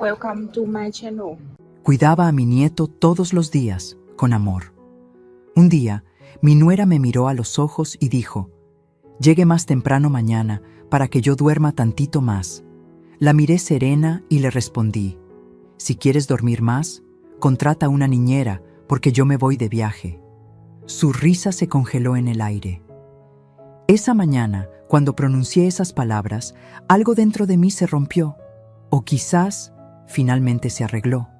Welcome to my channel. Cuidaba a mi nieto todos los días, con amor. Un día, mi nuera me miró a los ojos y dijo: «Llegue más temprano mañana para que yo duerma tantito más». La miré serena y le respondí: «Si quieres dormir más, contrata una niñera porque yo me voy de viaje». Su risa se congeló en el aire. Esa mañana, cuando pronuncié esas palabras, algo dentro de mí se rompió, o quizás finalmente se arregló.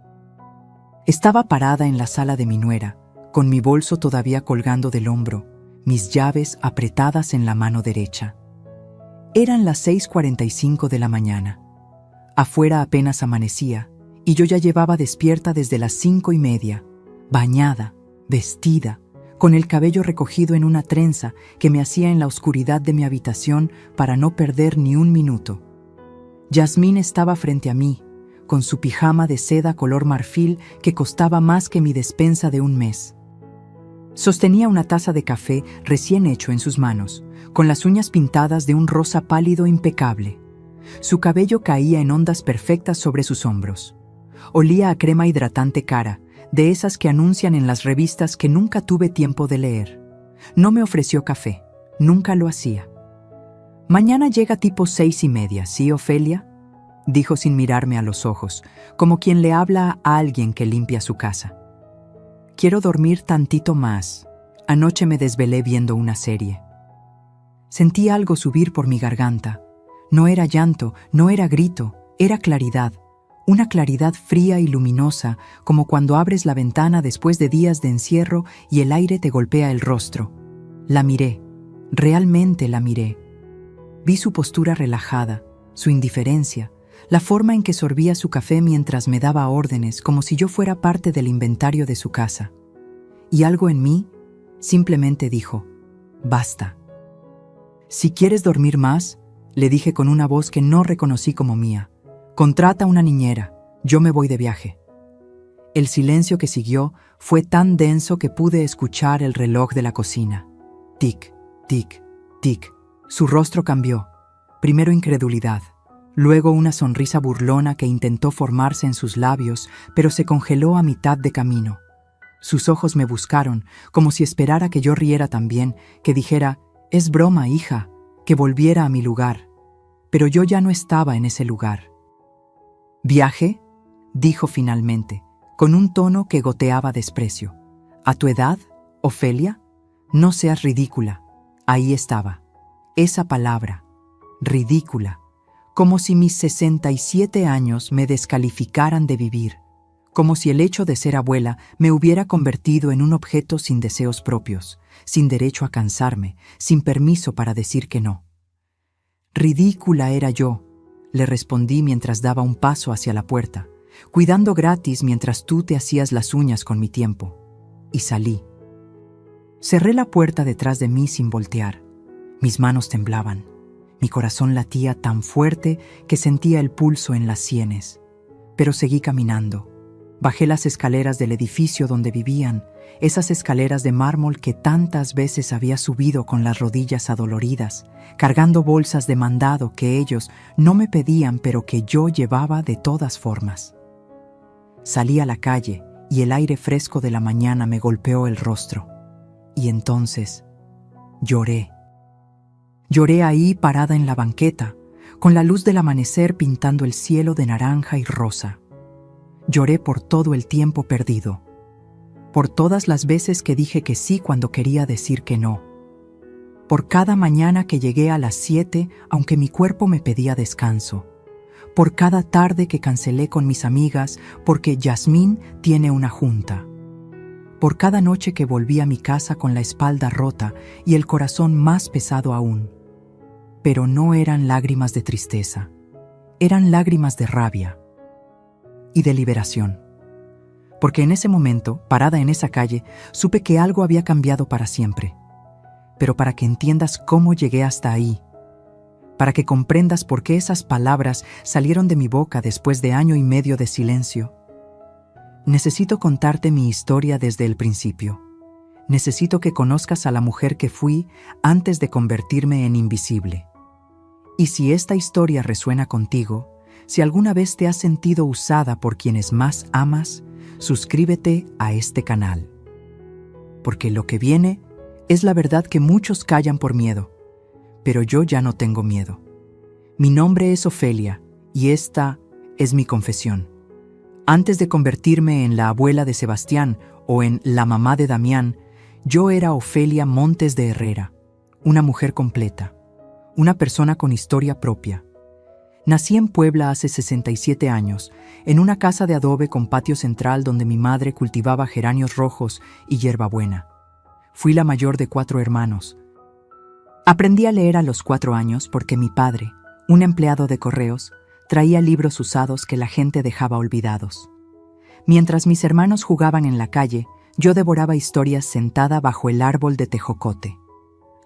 Estaba parada en la sala de mi nuera, con mi bolso todavía colgando del hombro, mis llaves apretadas en la mano derecha. Eran las 6:45 de la mañana. Afuera apenas amanecía, y yo ya llevaba despierta desde las 5:30, bañada, vestida, con el cabello recogido en una trenza que me hacía en la oscuridad de mi habitación para no perder ni un minuto. Yasmín estaba frente a mí, con su pijama de seda color marfil que costaba más que mi despensa de un mes. Sostenía una taza de café recién hecho en sus manos, con las uñas pintadas de un rosa pálido impecable. Su cabello caía en ondas perfectas sobre sus hombros. Olía a crema hidratante cara, de esas que anuncian en las revistas que nunca tuve tiempo de leer. No me ofreció café, nunca lo hacía. «Mañana llega tipo 6:30, ¿sí, Ofelia?», dijo sin mirarme a los ojos, como quien le habla a alguien que limpia su casa. «Quiero dormir tantito más. Anoche me desvelé viendo una serie». Sentí algo subir por mi garganta. No era llanto, no era grito, era claridad. Una claridad fría y luminosa, como cuando abres la ventana después de días de encierro y el aire te golpea el rostro. La miré, realmente la miré. Vi su postura relajada, su indiferencia, la forma en que sorbía su café mientras me daba órdenes, como si yo fuera parte del inventario de su casa. Y algo en mí simplemente dijo: «Basta». «Si quieres dormir más», le dije con una voz que no reconocí como mía, «contrata una niñera, yo me voy de viaje». El silencio que siguió fue tan denso que pude escuchar el reloj de la cocina. Tic, tic, tic. Su rostro cambió. Primero incredulidad, luego una sonrisa burlona que intentó formarse en sus labios, pero se congeló a mitad de camino. Sus ojos me buscaron, como si esperara que yo riera también, que dijera: «Es broma, hija», que volviera a mi lugar. Pero yo ya no estaba en ese lugar. «¿Viaje?», dijo finalmente, con un tono que goteaba desprecio. «¿A tu edad, Ofelia? No seas ridícula». Ahí estaba, esa palabra, ridícula, como si mis 67 años me descalificaran de vivir, como si el hecho de ser abuela me hubiera convertido en un objeto sin deseos propios, sin derecho a cansarme, sin permiso para decir que no. «Ridícula era yo», le respondí mientras daba un paso hacia la puerta, cuidando gratis mientras tú te hacías las uñas con mi tiempo. Y salí. Cerré la puerta detrás de mí sin voltear. Mis manos temblaban. Mi corazón latía tan fuerte que sentía el pulso en las sienes. Pero seguí caminando. Bajé las escaleras del edificio donde vivían, esas escaleras de mármol que tantas veces había subido con las rodillas adoloridas, cargando bolsas de mandado que ellos no me pedían pero que yo llevaba de todas formas. Salí a la calle y el aire fresco de la mañana me golpeó el rostro. Y entonces lloré. Lloré ahí parada en la banqueta, con la luz del amanecer pintando el cielo de naranja y rosa. Lloré por todo el tiempo perdido, por todas las veces que dije que sí cuando quería decir que no, por cada mañana que llegué a las 7 aunque mi cuerpo me pedía descanso, por cada tarde que cancelé con mis amigas porque Yasmín tiene una junta, por cada noche que volví a mi casa con la espalda rota y el corazón más pesado aún. Pero no eran lágrimas de tristeza, eran lágrimas de rabia y de liberación. Porque en ese momento, parada en esa calle, supe que algo había cambiado para siempre. Pero para que entiendas cómo llegué hasta ahí, para que comprendas por qué esas palabras salieron de mi boca después de 1 año y medio de silencio, necesito contarte mi historia desde el principio. Necesito que conozcas a la mujer que fui antes de convertirme en invisible. Y si esta historia resuena contigo, Si alguna vez te has sentido usada por quienes más amas, suscríbete a este canal. Porque lo que viene es la verdad que muchos callan por miedo, pero yo ya no tengo miedo. Mi nombre es Ofelia y esta es mi confesión. Antes de convertirme en la abuela de Sebastián o en la mamá de Damián, yo era Ofelia Montes de Herrera, una mujer completa, una persona con historia propia. Nací en Puebla hace 67 años, en una casa de adobe con patio central donde mi madre cultivaba geranios rojos y hierbabuena. Fui la mayor de 4 hermanos. Aprendí a leer a los 4 años porque mi padre, un empleado de correos, traía libros usados que la gente dejaba olvidados. Mientras mis hermanos jugaban en la calle, yo devoraba historias sentada bajo el árbol de tejocote.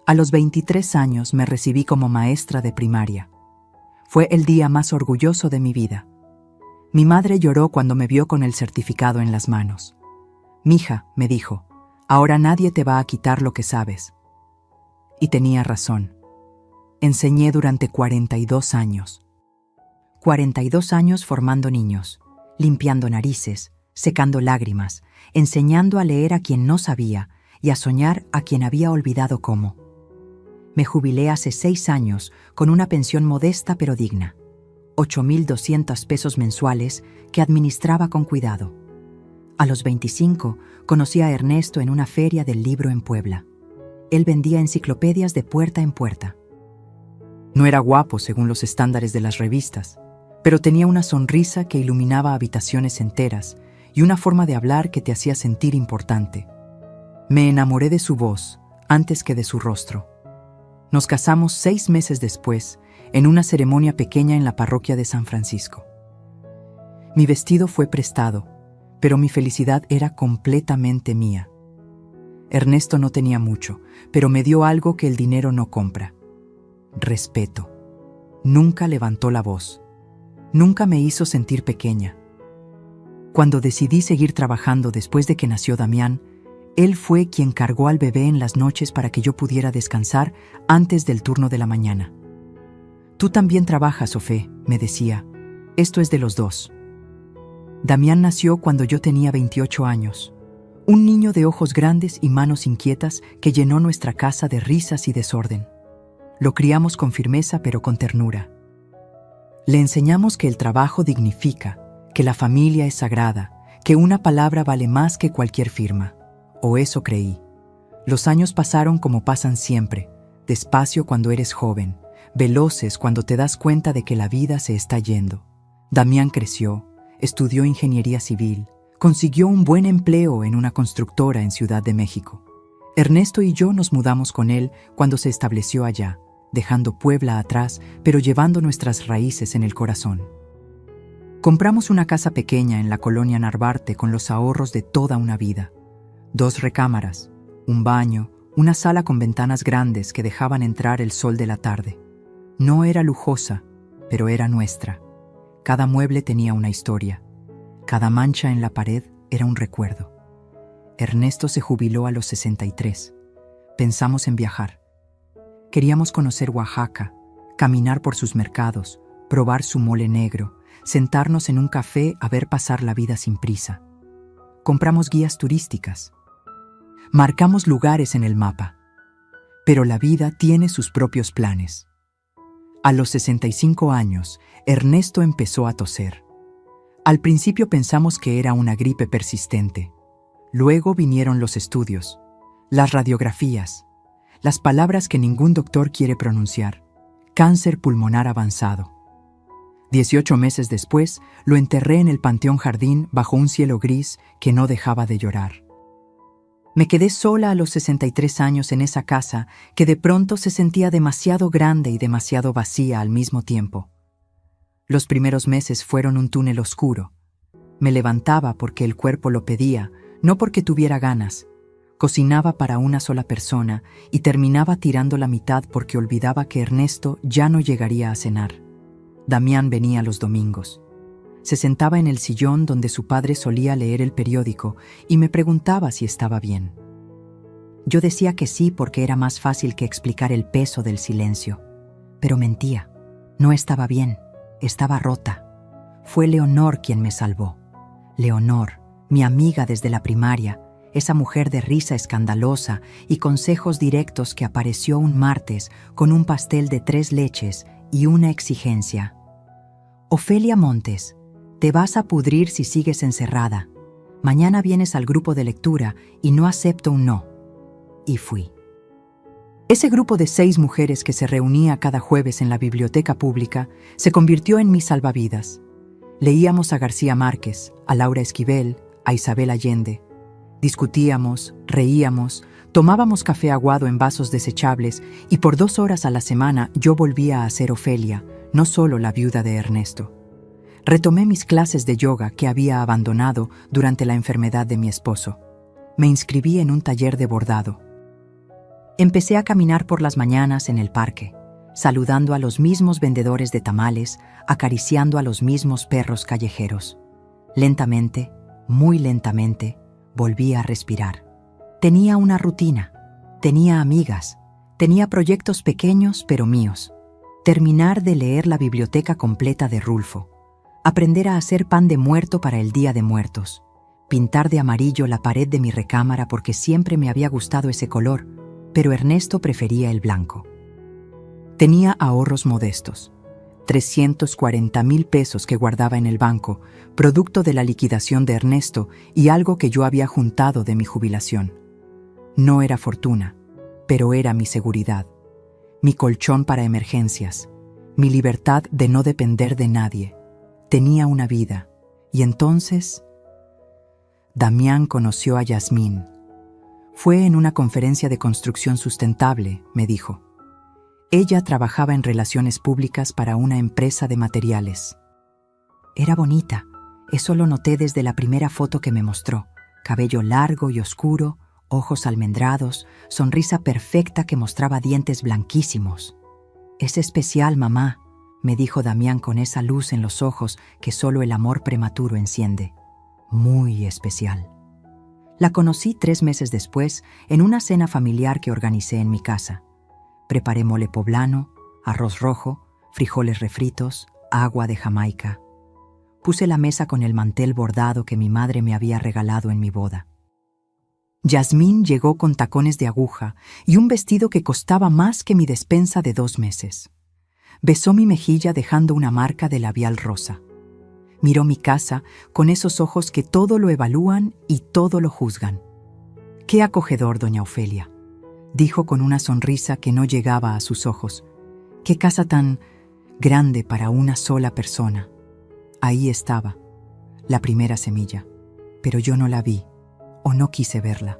A los 23 años me recibí como maestra de primaria. Fue el día más orgulloso de mi vida. Mi madre lloró cuando me vio con el certificado en las manos. «Mija», me dijo, «ahora nadie te va a quitar lo que sabes». Y tenía razón. Enseñé durante 42 años. 42 años formando niños, limpiando narices, secando lágrimas, enseñando a leer a quien no sabía y a soñar a quien había olvidado cómo. Me jubilé hace 6 años con una pensión modesta pero digna, 8,200 pesos mensuales que administraba con cuidado. A los 25 conocí a Ernesto en una feria del libro en Puebla. Él vendía enciclopedias de puerta en puerta. No era guapo según los estándares de las revistas, pero tenía una sonrisa que iluminaba habitaciones enteras y una forma de hablar que te hacía sentir importante. Me enamoré de su voz antes que de su rostro. Nos casamos 6 meses después, en una ceremonia pequeña en la parroquia de San Francisco. Mi vestido fue prestado, pero mi felicidad era completamente mía. Ernesto no tenía mucho, pero me dio algo que el dinero no compra: respeto. Nunca levantó la voz. Nunca me hizo sentir pequeña. Cuando decidí seguir trabajando después de que nació Damián, él fue quien cargó al bebé en las noches para que yo pudiera descansar antes del turno de la mañana. «Tú también trabajas, Sofé», me decía. «Esto es de los dos». Damián nació cuando yo tenía 28 años. Un niño de ojos grandes y manos inquietas que llenó nuestra casa de risas y desorden. Lo criamos con firmeza pero con ternura. Le enseñamos que el trabajo dignifica, que la familia es sagrada, que una palabra vale más que cualquier firma. O eso creí. Los años pasaron como pasan siempre, despacio cuando eres joven, veloces cuando te das cuenta de que la vida se está yendo. Damián creció, estudió ingeniería civil, consiguió un buen empleo en una constructora en Ciudad de México. Ernesto y yo nos mudamos con él cuando se estableció allá, dejando Puebla atrás, pero llevando nuestras raíces en el corazón. Compramos una casa pequeña en la colonia Narvarte con los ahorros de toda una vida. 2 recámaras, un baño, una sala con ventanas grandes que dejaban entrar el sol de la tarde. No era lujosa, pero era nuestra. Cada mueble tenía una historia. Cada mancha en la pared era un recuerdo. Ernesto se jubiló a los 63. Pensamos en viajar. Queríamos conocer Oaxaca, caminar por sus mercados, probar su mole negro, sentarnos en un café a ver pasar la vida sin prisa. Compramos guías turísticas. Marcamos lugares en el mapa. Pero la vida tiene sus propios planes. A los 65 años, Ernesto empezó a toser. Al principio pensamos que era una gripe persistente. Luego vinieron los estudios, las radiografías, las palabras que ningún doctor quiere pronunciar: cáncer pulmonar avanzado. 18 meses después, lo enterré en el Panteón Jardín bajo un cielo gris que no dejaba de llorar. Me quedé sola a los 63 años en esa casa que de pronto se sentía demasiado grande y demasiado vacía al mismo tiempo. Los primeros meses fueron un túnel oscuro. Me levantaba porque el cuerpo lo pedía, no porque tuviera ganas. Cocinaba para una sola persona y terminaba tirando la mitad porque olvidaba que Ernesto ya no llegaría a cenar. Damián venía los domingos. Se sentaba en el sillón donde su padre solía leer el periódico y me preguntaba si estaba bien. Yo decía que sí porque era más fácil que explicar el peso del silencio. Pero mentía. No estaba bien, estaba rota. Fue Leonor quien me salvó. Leonor, mi amiga desde la primaria, esa mujer de risa escandalosa y consejos directos que apareció un martes con un pastel de 3 leches y una exigencia. Ofelia Montes, te vas a pudrir si sigues encerrada. Mañana vienes al grupo de lectura y no acepto un no. Y fui. Ese grupo de 6 mujeres que se reunía cada jueves en la biblioteca pública se convirtió en mis salvavidas. Leíamos a García Márquez, a Laura Esquivel, a Isabel Allende. Discutíamos, reíamos, tomábamos café aguado en vasos desechables y por 2 horas a la semana yo volvía a ser Ofelia, no solo la viuda de Ernesto. Retomé mis clases de yoga que había abandonado durante la enfermedad de mi esposo. Me inscribí en un taller de bordado. Empecé a caminar por las mañanas en el parque, saludando a los mismos vendedores de tamales, acariciando a los mismos perros callejeros. Lentamente, muy lentamente, volví a respirar. Tenía una rutina, tenía amigas, tenía proyectos pequeños pero míos. Terminar de leer la biblioteca completa de Rulfo, aprender a hacer pan de muerto para el Día de Muertos, pintar de amarillo la pared de mi recámara porque siempre me había gustado ese color, pero Ernesto prefería el blanco. Tenía ahorros modestos, 340,000 pesos que guardaba en el banco, producto de la liquidación de Ernesto y algo que yo había juntado de mi jubilación. No era fortuna, pero era mi seguridad, mi colchón para emergencias, mi libertad de no depender de nadie. Tenía una vida, y entonces Damián conoció a Yasmín. Fue en una conferencia de construcción sustentable, me dijo. Ella trabajaba en relaciones públicas para una empresa de materiales. Era bonita, eso lo noté desde la primera foto que me mostró. Cabello largo y oscuro, ojos almendrados, sonrisa perfecta que mostraba dientes blanquísimos. Es especial, mamá, me dijo Damián con esa luz en los ojos que solo el amor prematuro enciende. Muy especial. La conocí 3 meses después en una cena familiar que organicé en mi casa. Preparé mole poblano, arroz rojo, frijoles refritos, agua de Jamaica. Puse la mesa con el mantel bordado que mi madre me había regalado en mi boda. Yasmín llegó con tacones de aguja y un vestido que costaba más que mi despensa de 2 meses. Besó mi mejilla dejando una marca de labial rosa. Miró mi casa con esos ojos que todo lo evalúan y todo lo juzgan. «Qué acogedor, doña Ofelia», dijo con una sonrisa que no llegaba a sus ojos. «Qué casa tan grande para una sola persona». Ahí estaba, la primera semilla, pero yo no la vi, o no quise verla.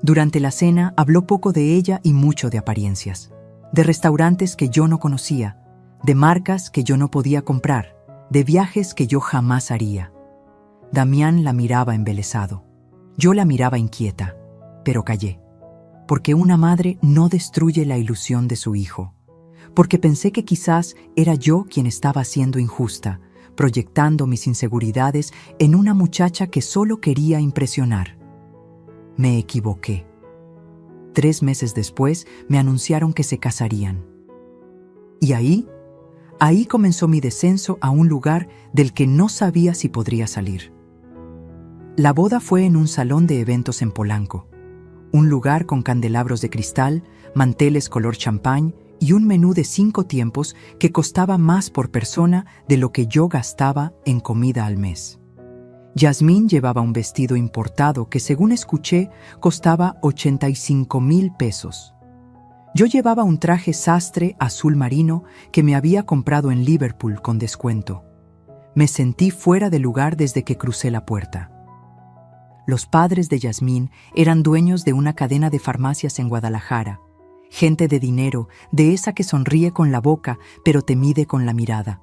Durante la cena habló poco de ella y mucho de apariencias, de restaurantes que yo no conocía, de marcas que yo no podía comprar, de viajes que yo jamás haría. Damián la miraba embelesado. Yo la miraba inquieta, pero callé, porque una madre no destruye la ilusión de su hijo, porque pensé que quizás era yo quien estaba siendo injusta, proyectando mis inseguridades en una muchacha que solo quería impresionar. Me equivoqué. 3 meses después me anunciaron que se casarían. Y ahí comenzó mi descenso a un lugar del que no sabía si podría salir. La boda fue en un salón de eventos en Polanco, un lugar con candelabros de cristal, manteles color champán y un menú de 5 tiempos que costaba más por persona de lo que yo gastaba en comida al mes. Yasmín llevaba un vestido importado que, según escuché, costaba 85,000 pesos. Yo llevaba un traje sastre azul marino que me había comprado en Liverpool con descuento. Me sentí fuera de lugar desde que crucé la puerta. Los padres de Yasmín eran dueños de una cadena de farmacias en Guadalajara. Gente de dinero, de esa que sonríe con la boca, pero te mide con la mirada.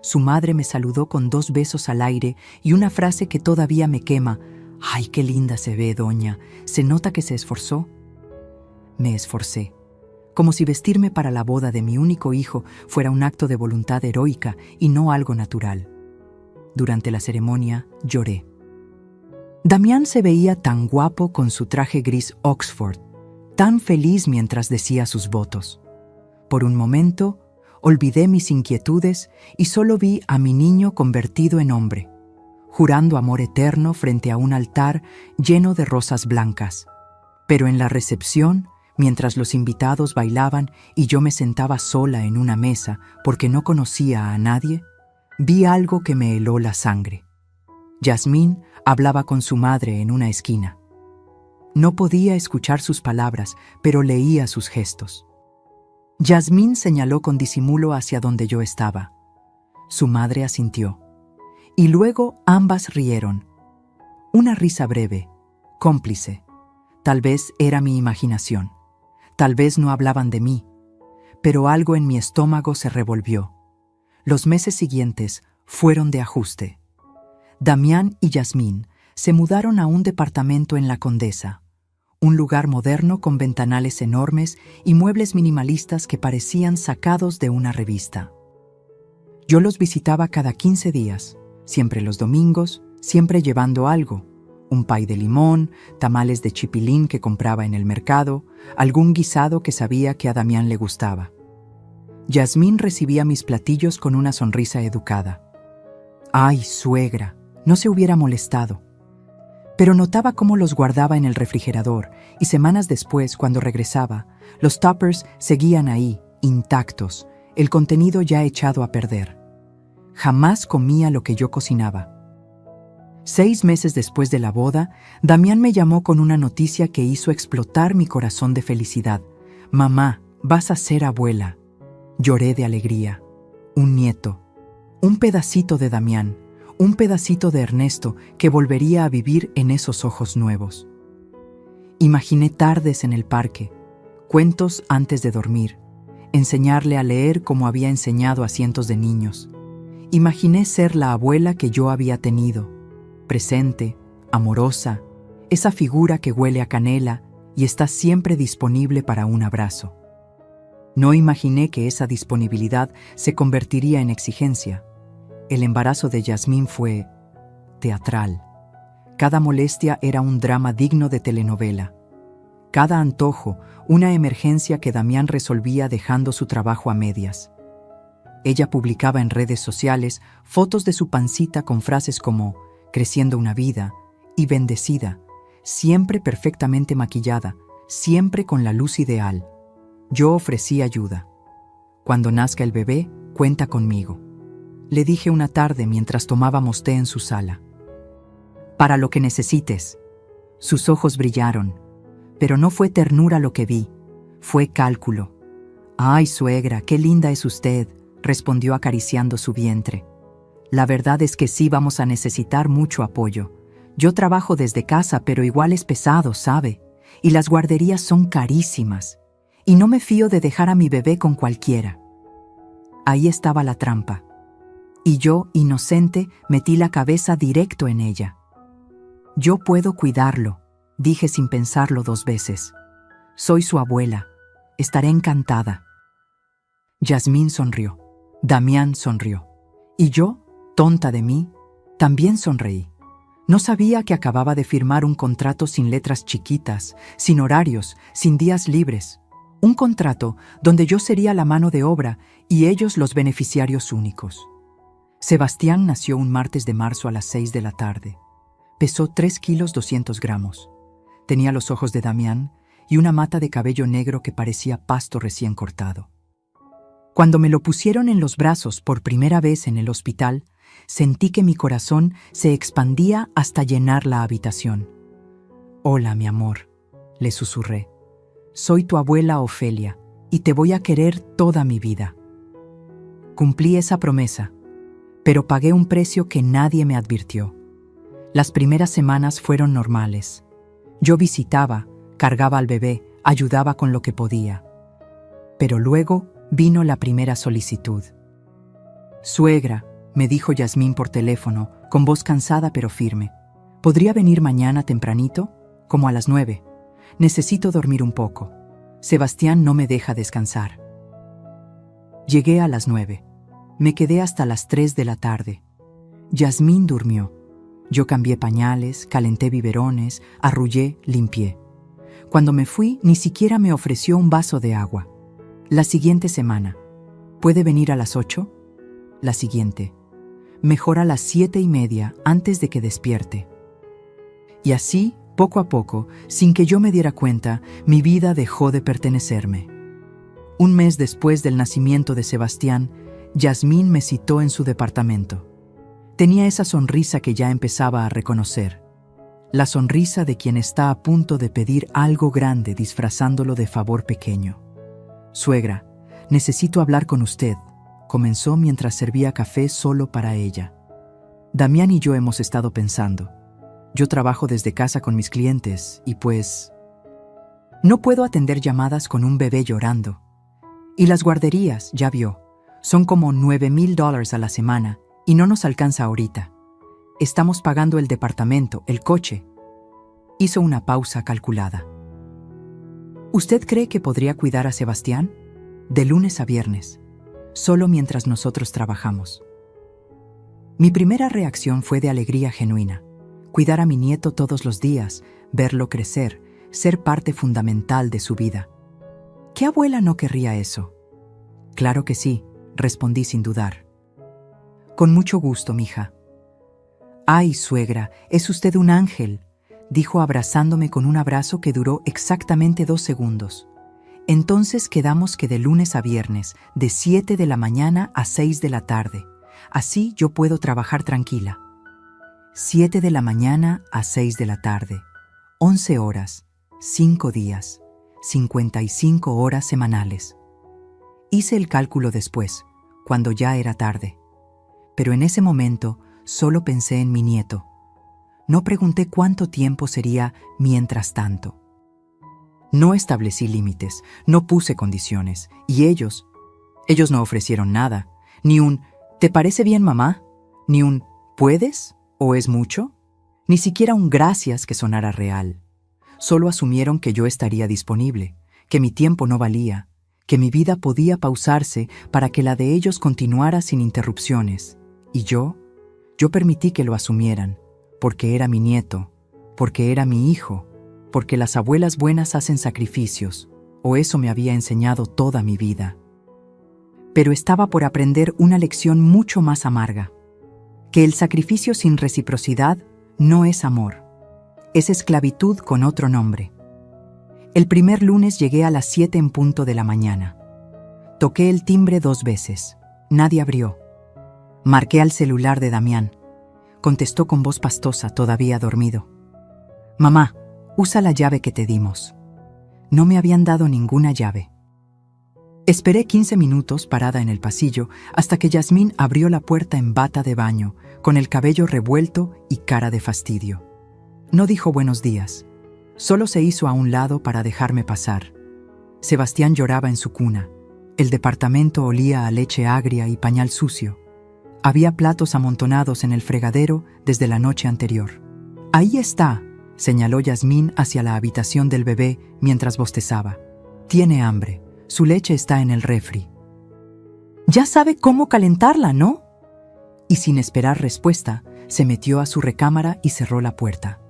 Su madre me saludó con 2 besos al aire y una frase que todavía me quema. «Ay, qué linda se ve, doña. ¿Se nota que se esforzó?» Me esforcé, como si vestirme para la boda de mi único hijo fuera un acto de voluntad heroica y no algo natural. Durante la ceremonia lloré. Damián se veía tan guapo con su traje gris Oxford, tan feliz mientras decía sus votos. Por un momento, olvidé mis inquietudes y solo vi a mi niño convertido en hombre, jurando amor eterno frente a un altar lleno de rosas blancas. Pero en la recepción, mientras los invitados bailaban y yo me sentaba sola en una mesa porque no conocía a nadie, vi algo que me heló la sangre. Yasmín hablaba con su madre en una esquina. No podía escuchar sus palabras, pero leía sus gestos. Yasmín señaló con disimulo hacia donde yo estaba. Su madre asintió. Y luego ambas rieron. Una risa breve, cómplice. Tal vez era mi imaginación. Tal vez no hablaban de mí. Pero algo en mi estómago se revolvió. Los meses siguientes fueron de ajuste. Damián y Yasmín se mudaron a un departamento en La Condesa, un lugar moderno con ventanales enormes y muebles minimalistas que parecían sacados de una revista. Yo los visitaba cada 15 días, siempre los domingos, siempre llevando algo: un pay de limón, tamales de chipilín que compraba en el mercado, algún guisado que sabía que a Damián le gustaba. Yasmín recibía mis platillos con una sonrisa educada. ¡Ay, suegra! No se hubiera molestado. Pero notaba cómo los guardaba en el refrigerador y semanas después, cuando regresaba, los tuppers seguían ahí, intactos, el contenido ya echado a perder. Jamás comía lo que yo cocinaba. 6 meses después de la boda, Damián me llamó con una noticia que hizo explotar mi corazón de felicidad. «Mamá, vas a ser abuela». Lloré de alegría. Un nieto. Un pedacito de Damián. Un pedacito de Ernesto que volvería a vivir en esos ojos nuevos. Imaginé tardes en el parque, cuentos antes de dormir, enseñarle a leer como había enseñado a cientos de niños. Imaginé ser la abuela que yo había tenido, presente, amorosa, esa figura que huele a canela y está siempre disponible para un abrazo. No imaginé que esa disponibilidad se convertiría en exigencia. El embarazo de Yasmín fue teatral. Cada molestia era un drama digno de telenovela. Cada antojo, una emergencia que Damián resolvía dejando su trabajo a medias. Ella publicaba en redes sociales fotos de su pancita con frases como «creciendo una vida» y «bendecida», siempre perfectamente maquillada, siempre con la luz ideal. Yo ofrecí ayuda. «Cuando nazca el bebé, cuenta conmigo», le dije una tarde mientras tomábamos té en su sala. «Para lo que necesites». Sus ojos brillaron, pero no fue ternura lo que vi, fue cálculo. «Ay, suegra, qué linda es usted», respondió acariciando su vientre. «La verdad es que sí vamos a necesitar mucho apoyo. Yo trabajo desde casa, pero igual es pesado, ¿sabe? Y las guarderías son carísimas. Y no me fío de dejar a mi bebé con cualquiera». Ahí estaba la trampa. Y yo, inocente, metí la cabeza directo en ella. «Yo puedo cuidarlo», dije sin pensarlo 2 veces. «Soy su abuela. Estaré encantada». Yasmín sonrió. Damián sonrió. Y yo, tonta de mí, también sonreí. No sabía que acababa de firmar un contrato sin letras chiquitas, sin horarios, sin días libres. Un contrato donde yo sería la mano de obra y ellos los beneficiarios únicos. Sebastián nació un martes de marzo a las 6 de la tarde. Pesó 3 kilos 200 gramos. Tenía los ojos de Damián y una mata de cabello negro que parecía pasto recién cortado. Cuando me lo pusieron en los brazos por primera vez en el hospital, sentí que mi corazón se expandía hasta llenar la habitación. «Hola, mi amor», le susurré. «Soy tu abuela Ofelia y te voy a querer toda mi vida». Cumplí esa promesa, pero pagué un precio que nadie me advirtió. Las primeras semanas fueron normales. Yo visitaba, cargaba al bebé, ayudaba con lo que podía. Pero luego vino la primera solicitud. «Suegra», me dijo Yasmín por teléfono, con voz cansada pero firme. «¿Podría venir mañana tempranito? Como a las 9. Necesito dormir un poco. Sebastián no me deja descansar». Llegué a las 9. Me quedé hasta las 3 de la tarde. Yasmín durmió. Yo cambié pañales, calenté biberones, arrullé, limpié. Cuando me fui, ni siquiera me ofreció un vaso de agua. La siguiente semana. ¿Puede venir a las 8? La siguiente. Mejor a las 7:30 antes de que despierte. Y así, poco a poco, sin que yo me diera cuenta, mi vida dejó de pertenecerme. Un mes después del nacimiento de Sebastián, Yasmín me citó en su departamento. Tenía esa sonrisa que ya empezaba a reconocer. La sonrisa de quien está a punto de pedir algo grande disfrazándolo de favor pequeño. «Suegra, necesito hablar con usted», comenzó mientras servía café solo para ella. «Damián y yo hemos estado pensando. Yo trabajo desde casa con mis clientes y pues no puedo atender llamadas con un bebé llorando. Y las guarderías, ya vio, son como $9,000 a la semana y no nos alcanza ahorita. Estamos pagando el departamento, el coche». Hizo una pausa calculada. «¿Usted cree que podría cuidar a Sebastián? De lunes a viernes, solo mientras nosotros trabajamos». Mi primera reacción fue de alegría genuina. Cuidar a mi nieto todos los días, verlo crecer, ser parte fundamental de su vida. ¿Qué abuela no querría eso? «Claro que sí», respondí sin dudar. «Con mucho gusto, mija». «Ay, suegra, es usted un ángel», dijo abrazándome con un abrazo que duró exactamente 2 segundos. «Entonces quedamos que de lunes a viernes, de 7 de la mañana a 6 de la tarde. Así yo puedo trabajar tranquila». 7 de la mañana a 6 de la tarde, 11 horas, 5 días, 55 horas semanales. Hice el cálculo después, cuando ya era tarde. Pero en ese momento solo pensé en mi nieto. No pregunté cuánto tiempo sería mientras tanto. No establecí límites, no puse condiciones, y ellos no ofrecieron nada, ni un «¿te parece bien, mamá?», ni un «¿puedes?», ¿o es mucho?», ni siquiera un «gracias» que sonara real. Solo asumieron que yo estaría disponible, que mi tiempo no valía, que mi vida podía pausarse para que la de ellos continuara sin interrupciones. Y yo permití que lo asumieran, porque era mi nieto, porque era mi hijo, porque las abuelas buenas hacen sacrificios, o eso me había enseñado toda mi vida. Pero estaba por aprender una lección mucho más amarga, que el sacrificio sin reciprocidad no es amor, es esclavitud con otro nombre. El primer lunes llegué a las 7 en punto de la mañana. Toqué el timbre 2 veces. Nadie abrió. Marqué al celular de Damián. Contestó con voz pastosa, todavía dormido. «Mamá, usa la llave que te dimos». No me habían dado ninguna llave. Esperé 15 minutos parada en el pasillo hasta que Yasmín abrió la puerta en bata de baño, con el cabello revuelto y cara de fastidio. No dijo buenos días. Solo se hizo a un lado para dejarme pasar. Sebastián lloraba en su cuna. El departamento olía a leche agria y pañal sucio. Había platos amontonados en el fregadero desde la noche anterior. «Ahí está», señaló Yasmín hacia la habitación del bebé mientras bostezaba. «Tiene hambre. Su leche está en el refri». «Ya sabe cómo calentarla, ¿no?». Y sin esperar respuesta, se metió a su recámara y cerró la puerta.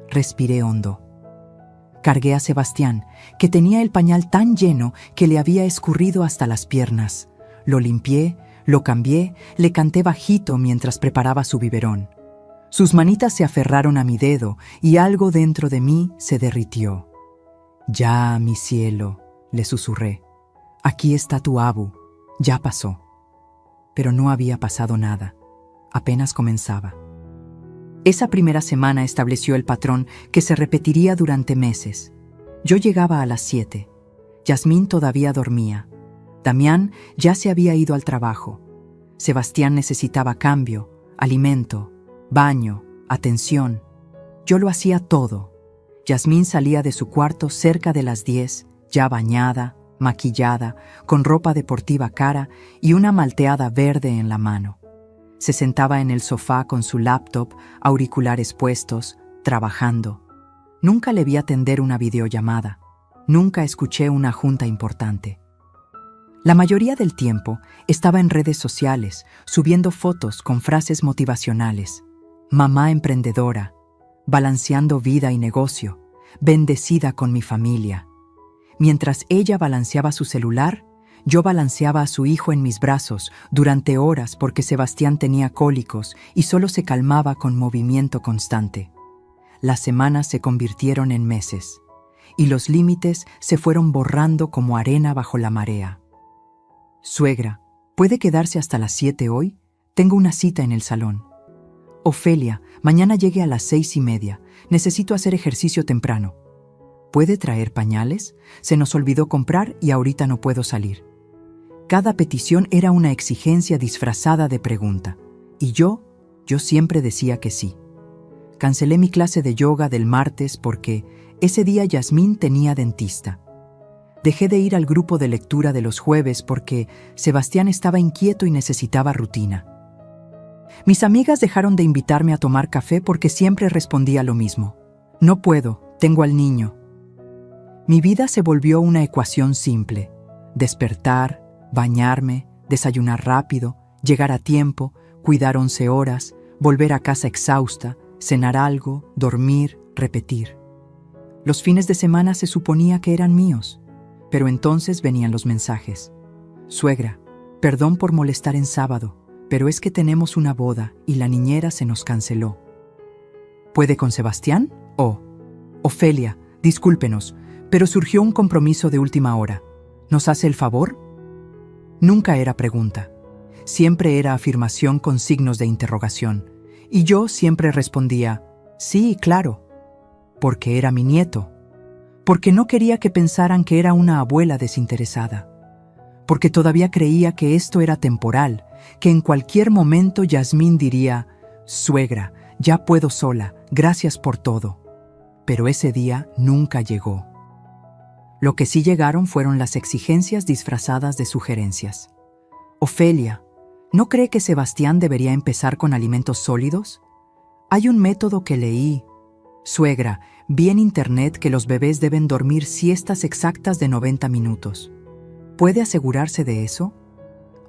Respiré hondo. Cargué a Sebastián, que tenía el pañal tan lleno que le había escurrido hasta las piernas. Lo limpié, lo cambié, le canté bajito mientras preparaba su biberón. Sus manitas se aferraron a mi dedo y algo dentro de mí se derritió. «Ya, mi cielo», le susurré. «Aquí está tu abu. Ya pasó». Pero no había pasado nada. Apenas comenzaba. Esa primera semana estableció el patrón que se repetiría durante meses. Yo llegaba a las 7. Yasmín todavía dormía. Damián ya se había ido al trabajo. Sebastián necesitaba cambio, alimento, baño, atención. Yo lo hacía todo. Yasmín salía de su cuarto cerca de las 10, ya bañada, maquillada, con ropa deportiva cara y una malteada verde en la mano. Se sentaba en el sofá con su laptop, auriculares puestos, trabajando. Nunca le vi atender una videollamada. Nunca escuché una junta importante. La mayoría del tiempo estaba en redes sociales, subiendo fotos con frases motivacionales. Mamá emprendedora, balanceando vida y negocio, bendecida con mi familia. Mientras ella balanceaba su celular, Yo balanceaba a su hijo en mis brazos durante horas porque Sebastián tenía cólicos y solo se calmaba con movimiento constante. Las semanas se convirtieron en meses y los límites se fueron borrando como arena bajo la marea. Suegra, ¿puede quedarse hasta las 7 hoy? Tengo una cita en el salón. Ofelia, mañana llegue a las 6:30. Necesito hacer ejercicio temprano. ¿Puede traer pañales? Se nos olvidó comprar y ahorita no puedo salir. Cada petición era una exigencia disfrazada de pregunta. Y yo siempre decía que sí. Cancelé mi clase de yoga del martes porque ese día Yasmín tenía dentista. Dejé de ir al grupo de lectura de los jueves porque Sebastián estaba inquieto y necesitaba rutina. Mis amigas dejaron de invitarme a tomar café porque siempre respondía lo mismo. No puedo, tengo al niño. Mi vida se volvió una ecuación simple. Despertar, bañarme, desayunar rápido, llegar a tiempo, cuidar 11 horas, volver a casa exhausta, cenar algo, dormir, repetir. Los fines de semana se suponía que eran míos, pero entonces venían los mensajes. Suegra, perdón por molestar en sábado, pero es que tenemos una boda y la niñera se nos canceló. ¿Puede con Sebastián? Ofelia, discúlpenos, pero surgió un compromiso de última hora. ¿Nos hace el favor? Nunca era pregunta. Siempre era afirmación con signos de interrogación. Y yo siempre respondía, sí, claro, porque era mi nieto. Porque no quería que pensaran que era una abuela desinteresada. Porque todavía creía que esto era temporal, que en cualquier momento Yasmín diría, suegra, ya puedo sola, gracias por todo. Pero ese día nunca llegó. Lo que sí llegaron fueron las exigencias disfrazadas de sugerencias. Ofelia, ¿no cree que Sebastián debería empezar con alimentos sólidos? Hay un método que leí. Suegra, vi en internet que los bebés deben dormir siestas exactas de 90 minutos. ¿Puede asegurarse de eso?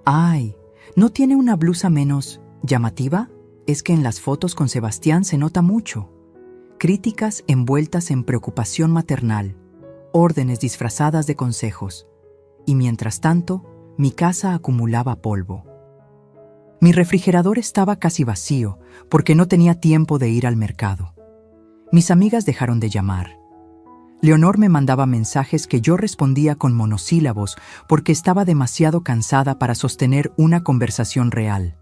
Ay, ¿no tiene una blusa menos llamativa? Es que en las fotos con Sebastián se nota mucho. Críticas envueltas en preocupación maternal, órdenes disfrazadas de consejos. Y mientras tanto, mi casa acumulaba polvo. Mi refrigerador estaba casi vacío porque no tenía tiempo de ir al mercado. Mis amigas dejaron de llamar. Leonor me mandaba mensajes que yo respondía con monosílabos porque estaba demasiado cansada para sostener una conversación real.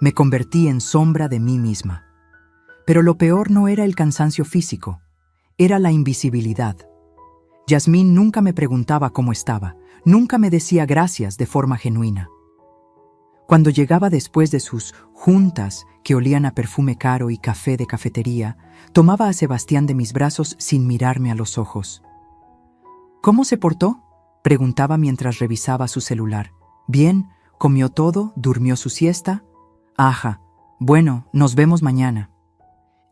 Me convertí en sombra de mí misma. Pero lo peor no era el cansancio físico, era la invisibilidad. Yasmín nunca me preguntaba cómo estaba, nunca me decía gracias de forma genuina. Cuando llegaba después de sus juntas, que olían a perfume caro y café de cafetería, tomaba a Sebastián de mis brazos sin mirarme a los ojos. ¿Cómo se portó?, preguntaba mientras revisaba su celular. Bien, comió todo, durmió su siesta. Ajá, bueno, nos vemos mañana.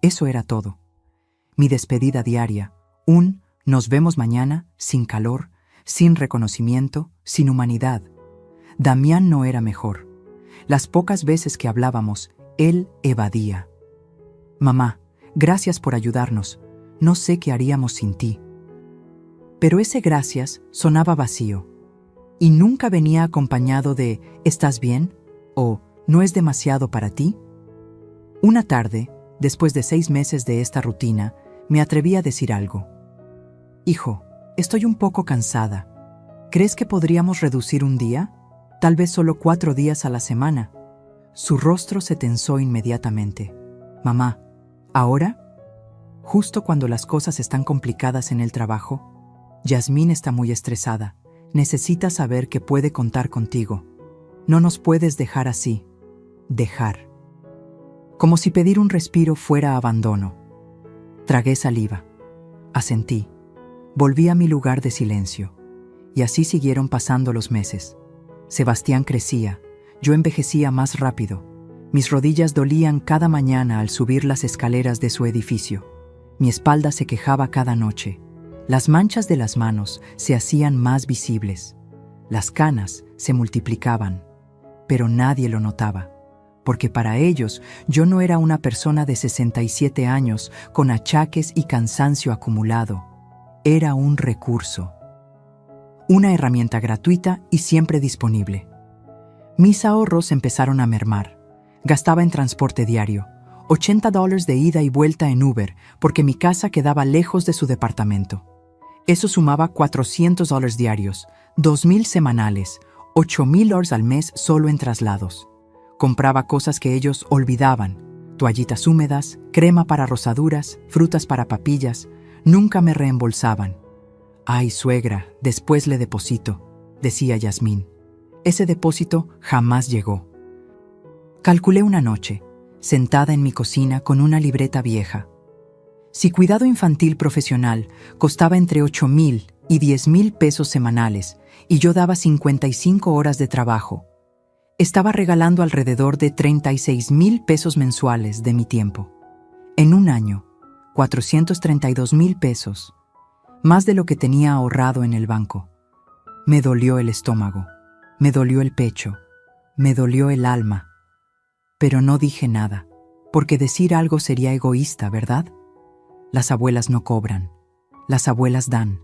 Eso era todo. Mi despedida diaria, un nos vemos mañana, sin calor, sin reconocimiento, sin humanidad. Damián no era mejor. Las pocas veces que hablábamos, él evadía. Mamá, gracias por ayudarnos. No sé qué haríamos sin ti. Pero ese gracias sonaba vacío. Y nunca venía acompañado de ¿estás bien? O ¿no es demasiado para ti? Una tarde, después de 6 meses de esta rutina, me atreví a decir algo. Hijo, estoy un poco cansada. ¿Crees que podríamos reducir un día? Tal vez solo 4 días a la semana. Su rostro se tensó inmediatamente. Mamá, ¿ahora? Justo cuando las cosas están complicadas en el trabajo. Yasmín está muy estresada. Necesita saber que puede contar contigo. No nos puedes dejar así. Dejar. Como si pedir un respiro fuera abandono. Tragué saliva. Asentí. Volví a mi lugar de silencio. Y así siguieron pasando los meses. Sebastián crecía. Yo envejecía más rápido. Mis rodillas dolían cada mañana al subir las escaleras de su edificio. Mi espalda se quejaba cada noche. Las manchas de las manos se hacían más visibles. Las canas se multiplicaban. Pero nadie lo notaba, porque para ellos yo no era una persona de 67 años con achaques y cansancio acumulado. Era un recurso. una herramienta gratuita y siempre disponible. Mis ahorros empezaron a mermar. Gastaba en transporte diario, $80 de ida y vuelta en Uber, porque mi casa quedaba lejos de su departamento. Eso sumaba $400 diarios, $2,000 semanales, $8,000 al mes solo en traslados. Compraba cosas que ellos olvidaban: toallitas húmedas, crema para rosaduras, frutas para papillas. Nunca me reembolsaban. «Ay, suegra, después le deposito», decía Yasmín. Ese depósito jamás llegó. Calculé una noche, sentada en mi cocina con una libreta vieja. Si cuidado infantil profesional costaba entre 8,000 y 10,000 pesos semanales y yo daba 55 horas de trabajo, estaba regalando alrededor de 36,000 pesos mensuales de mi tiempo. En un año, 432,000 pesos, más de lo que tenía ahorrado en el banco. Me dolió el estómago, me dolió el pecho, me dolió el alma. Pero no dije nada, porque decir algo sería egoísta, ¿verdad? Las abuelas no cobran, las abuelas dan.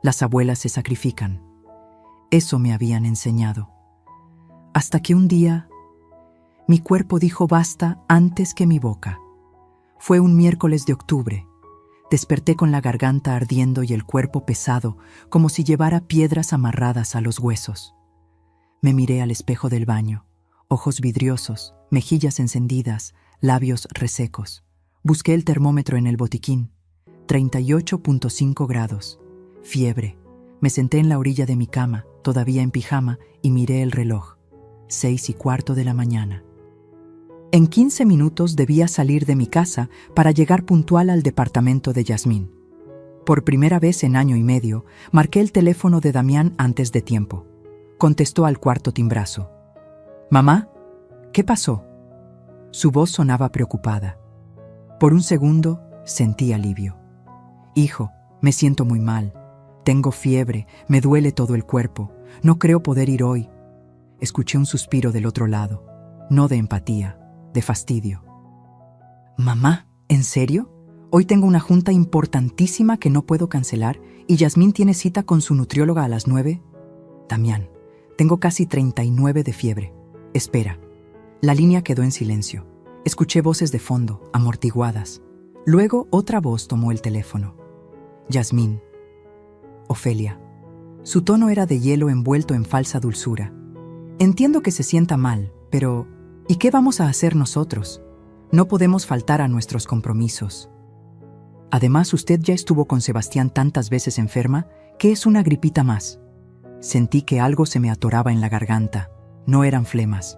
Las abuelas se sacrifican. Eso me habían enseñado. Hasta que un día, mi cuerpo dijo basta antes que mi boca. Fue un miércoles de octubre. Desperté con la garganta ardiendo y el cuerpo pesado, como si llevara piedras amarradas a los huesos. Me miré al espejo del baño. Ojos vidriosos, mejillas encendidas, labios resecos. Busqué el termómetro en el botiquín. 38.5 grados. Fiebre. Me senté en la orilla de mi cama, todavía en pijama, y miré el reloj. 6:15 de la mañana. En 15 minutos debía salir de mi casa para llegar puntual al departamento de Yasmín. Por primera vez en año y medio, marqué el teléfono de Damián antes de tiempo. Contestó al cuarto timbrazo. «Mamá, ¿qué pasó?». Su voz sonaba preocupada. Por un segundo sentí alivio. «Hijo, me siento muy mal. Tengo fiebre, me duele todo el cuerpo. No creo poder ir hoy». Escuché un suspiro del otro lado, no de empatía, de fastidio. «Mamá, ¿en serio? Hoy tengo una junta importantísima que no puedo cancelar y Yasmín tiene cita con su nutrióloga a las 9. Damián, tengo casi 39 de fiebre. Espera». La línea quedó en silencio. Escuché voces de fondo, amortiguadas. Luego otra voz tomó el teléfono. «Yasmín». «Ofelia». Su tono era de hielo envuelto en falsa dulzura. «Entiendo que se sienta mal, pero ¿y qué vamos a hacer nosotros? No podemos faltar a nuestros compromisos. Además, usted ya estuvo con Sebastián tantas veces enferma que es una gripita más». Sentí que algo se me atoraba en la garganta. No eran flemas.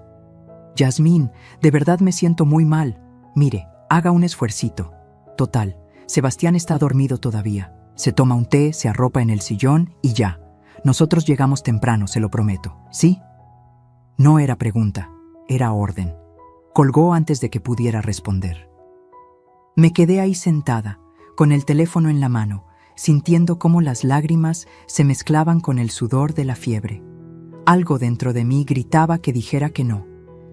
«Yasmín, de verdad me siento muy mal. Mire, haga un esfuercito. Total, Sebastián está dormido todavía. Se toma un té, se arropa en el sillón y ya. Nosotros llegamos temprano, se lo prometo. ¿Sí?». No era pregunta, era orden. Colgó antes de que pudiera responder. Me quedé ahí sentada, con el teléfono en la mano, sintiendo cómo las lágrimas se mezclaban con el sudor de la fiebre. Algo dentro de mí gritaba que dijera que no,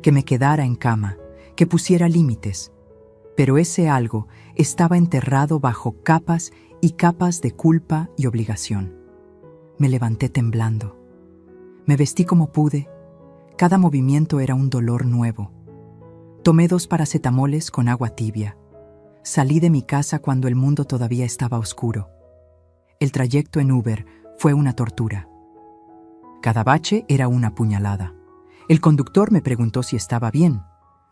que me quedara en cama, que pusiera límites. Pero ese algo estaba enterrado bajo capas y capas de culpa y obligación. Me levanté temblando. Me vestí como pude. Cada movimiento era un dolor nuevo. Tomé 2 paracetamoles con agua tibia. Salí de mi casa cuando el mundo todavía estaba oscuro. El trayecto en Uber fue una tortura. Cada bache era una puñalada. El conductor me preguntó si estaba bien.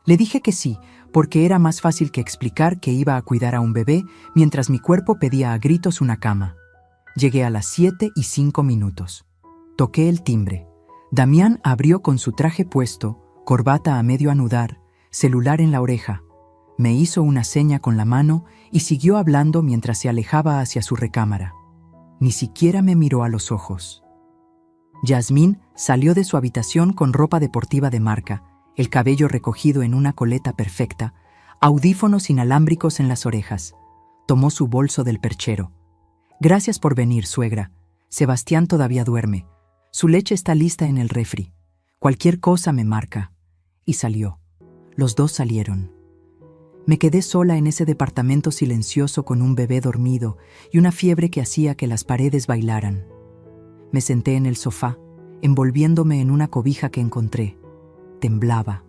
Le dije que sí, porque era más fácil que explicar que iba a cuidar a un bebé mientras mi cuerpo pedía a gritos una cama. Llegué a las 7:05. Toqué el timbre. Damián abrió con su traje puesto, corbata a medio anudar, celular en la oreja. Me hizo una seña con la mano y siguió hablando mientras se alejaba hacia su recámara. Ni siquiera me miró a los ojos. Yasmín salió de su habitación con ropa deportiva de marca, el cabello recogido en una coleta perfecta, audífonos inalámbricos en las orejas. Tomó su bolso del perchero. «Gracias por venir, suegra. Sebastián todavía duerme. Su leche está lista en el refri. Cualquier cosa me marca». Y salió. Los dos salieron. Me quedé sola en ese departamento silencioso con un bebé dormido y una fiebre que hacía que las paredes bailaran. Me senté en el sofá, envolviéndome en una cobija que encontré. Temblaba.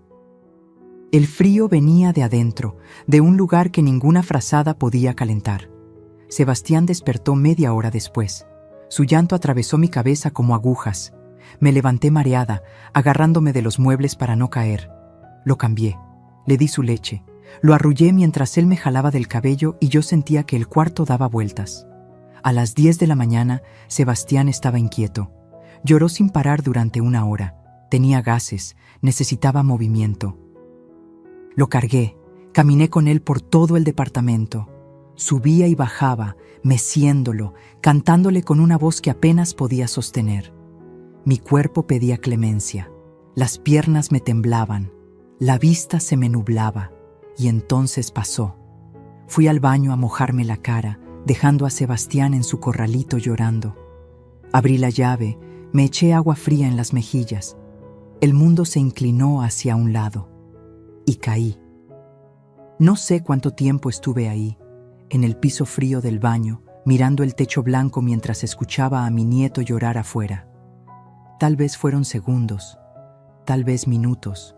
El frío venía de adentro, de un lugar que ninguna frazada podía calentar. Sebastián despertó media hora después. Su llanto atravesó mi cabeza como agujas. Me levanté mareada, agarrándome de los muebles para no caer. Lo cambié. Le di su leche. Lo arrullé mientras él me jalaba del cabello y yo sentía que el cuarto daba vueltas. A las 10 de la mañana, Sebastián estaba inquieto. Lloró sin parar durante 1 hora. Tenía gases, necesitaba movimiento. Lo cargué, caminé con él por todo el departamento. Subía y bajaba, meciéndolo, cantándole con una voz que apenas podía sostener. Mi cuerpo pedía clemencia, las piernas me temblaban, la vista se me nublaba, y entonces pasó. Fui al baño a mojarme la cara, dejando a Sebastián en su corralito llorando. Abrí la llave, me eché agua fría en las mejillas. El mundo se inclinó hacia un lado, y caí. No sé cuánto tiempo estuve ahí, en el piso frío del baño, mirando el techo blanco mientras escuchaba a mi nieto llorar afuera. Tal vez fueron segundos, tal vez minutos.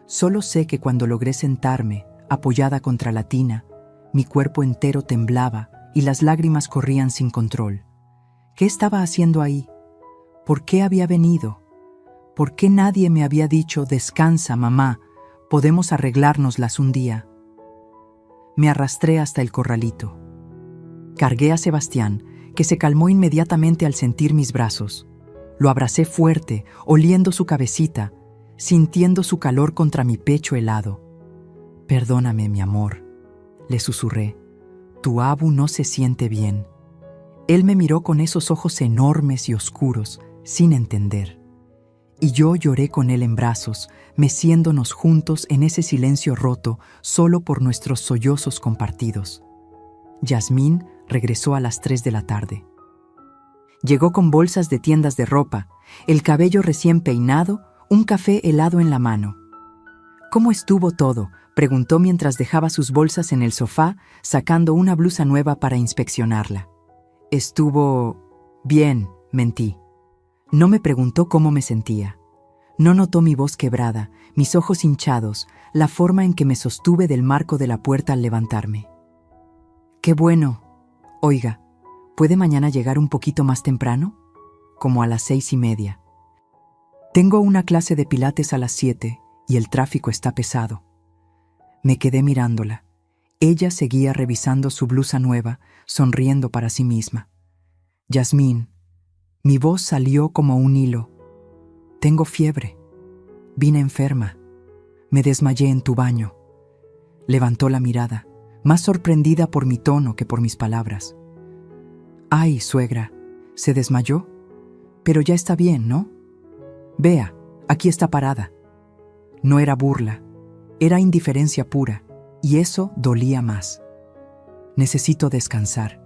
Solo sé que cuando logré sentarme, apoyada contra la tina, mi cuerpo entero temblaba y las lágrimas corrían sin control. ¿Qué estaba haciendo ahí? ¿Por qué había venido? ¿Por qué nadie me había dicho, descansa, mamá, podemos arreglárnoslas un día? Me arrastré hasta el corralito. Cargué a Sebastián, que se calmó inmediatamente al sentir mis brazos. Lo abracé fuerte, oliendo su cabecita, sintiendo su calor contra mi pecho helado. Perdóname, mi amor, le susurré. Tu abu no se siente bien. Él me miró con esos ojos enormes y oscuros, sin entender. Y yo lloré con él en brazos, meciéndonos juntos en ese silencio roto solo por nuestros sollozos compartidos. Yasmín regresó a las 3 de la tarde. Llegó con bolsas de tiendas de ropa, el cabello recién peinado, un café helado en la mano. ¿Cómo estuvo todo?, preguntó mientras dejaba sus bolsas en el sofá, sacando una blusa nueva para inspeccionarla. Estuvo bien, mentí. No me preguntó cómo me sentía. No notó mi voz quebrada, mis ojos hinchados, la forma en que me sostuve del marco de la puerta al levantarme. ¡Qué bueno! Oiga, ¿puede mañana llegar un poquito más temprano? Como a las 6:30. Tengo una clase de pilates a las 7 y el tráfico está pesado. Me quedé mirándola. Ella seguía revisando su blusa nueva, sonriendo para sí misma. Yasmín, mi voz salió como un hilo. Tengo fiebre. Vine enferma. Me desmayé en tu baño. Levantó la mirada, más sorprendida por mi tono que por mis palabras. Ay, suegra, ¿se desmayó? Pero ya está bien, ¿no? Vea, aquí está parada. No era burla, era indiferencia pura, y eso dolía más. Necesito descansar,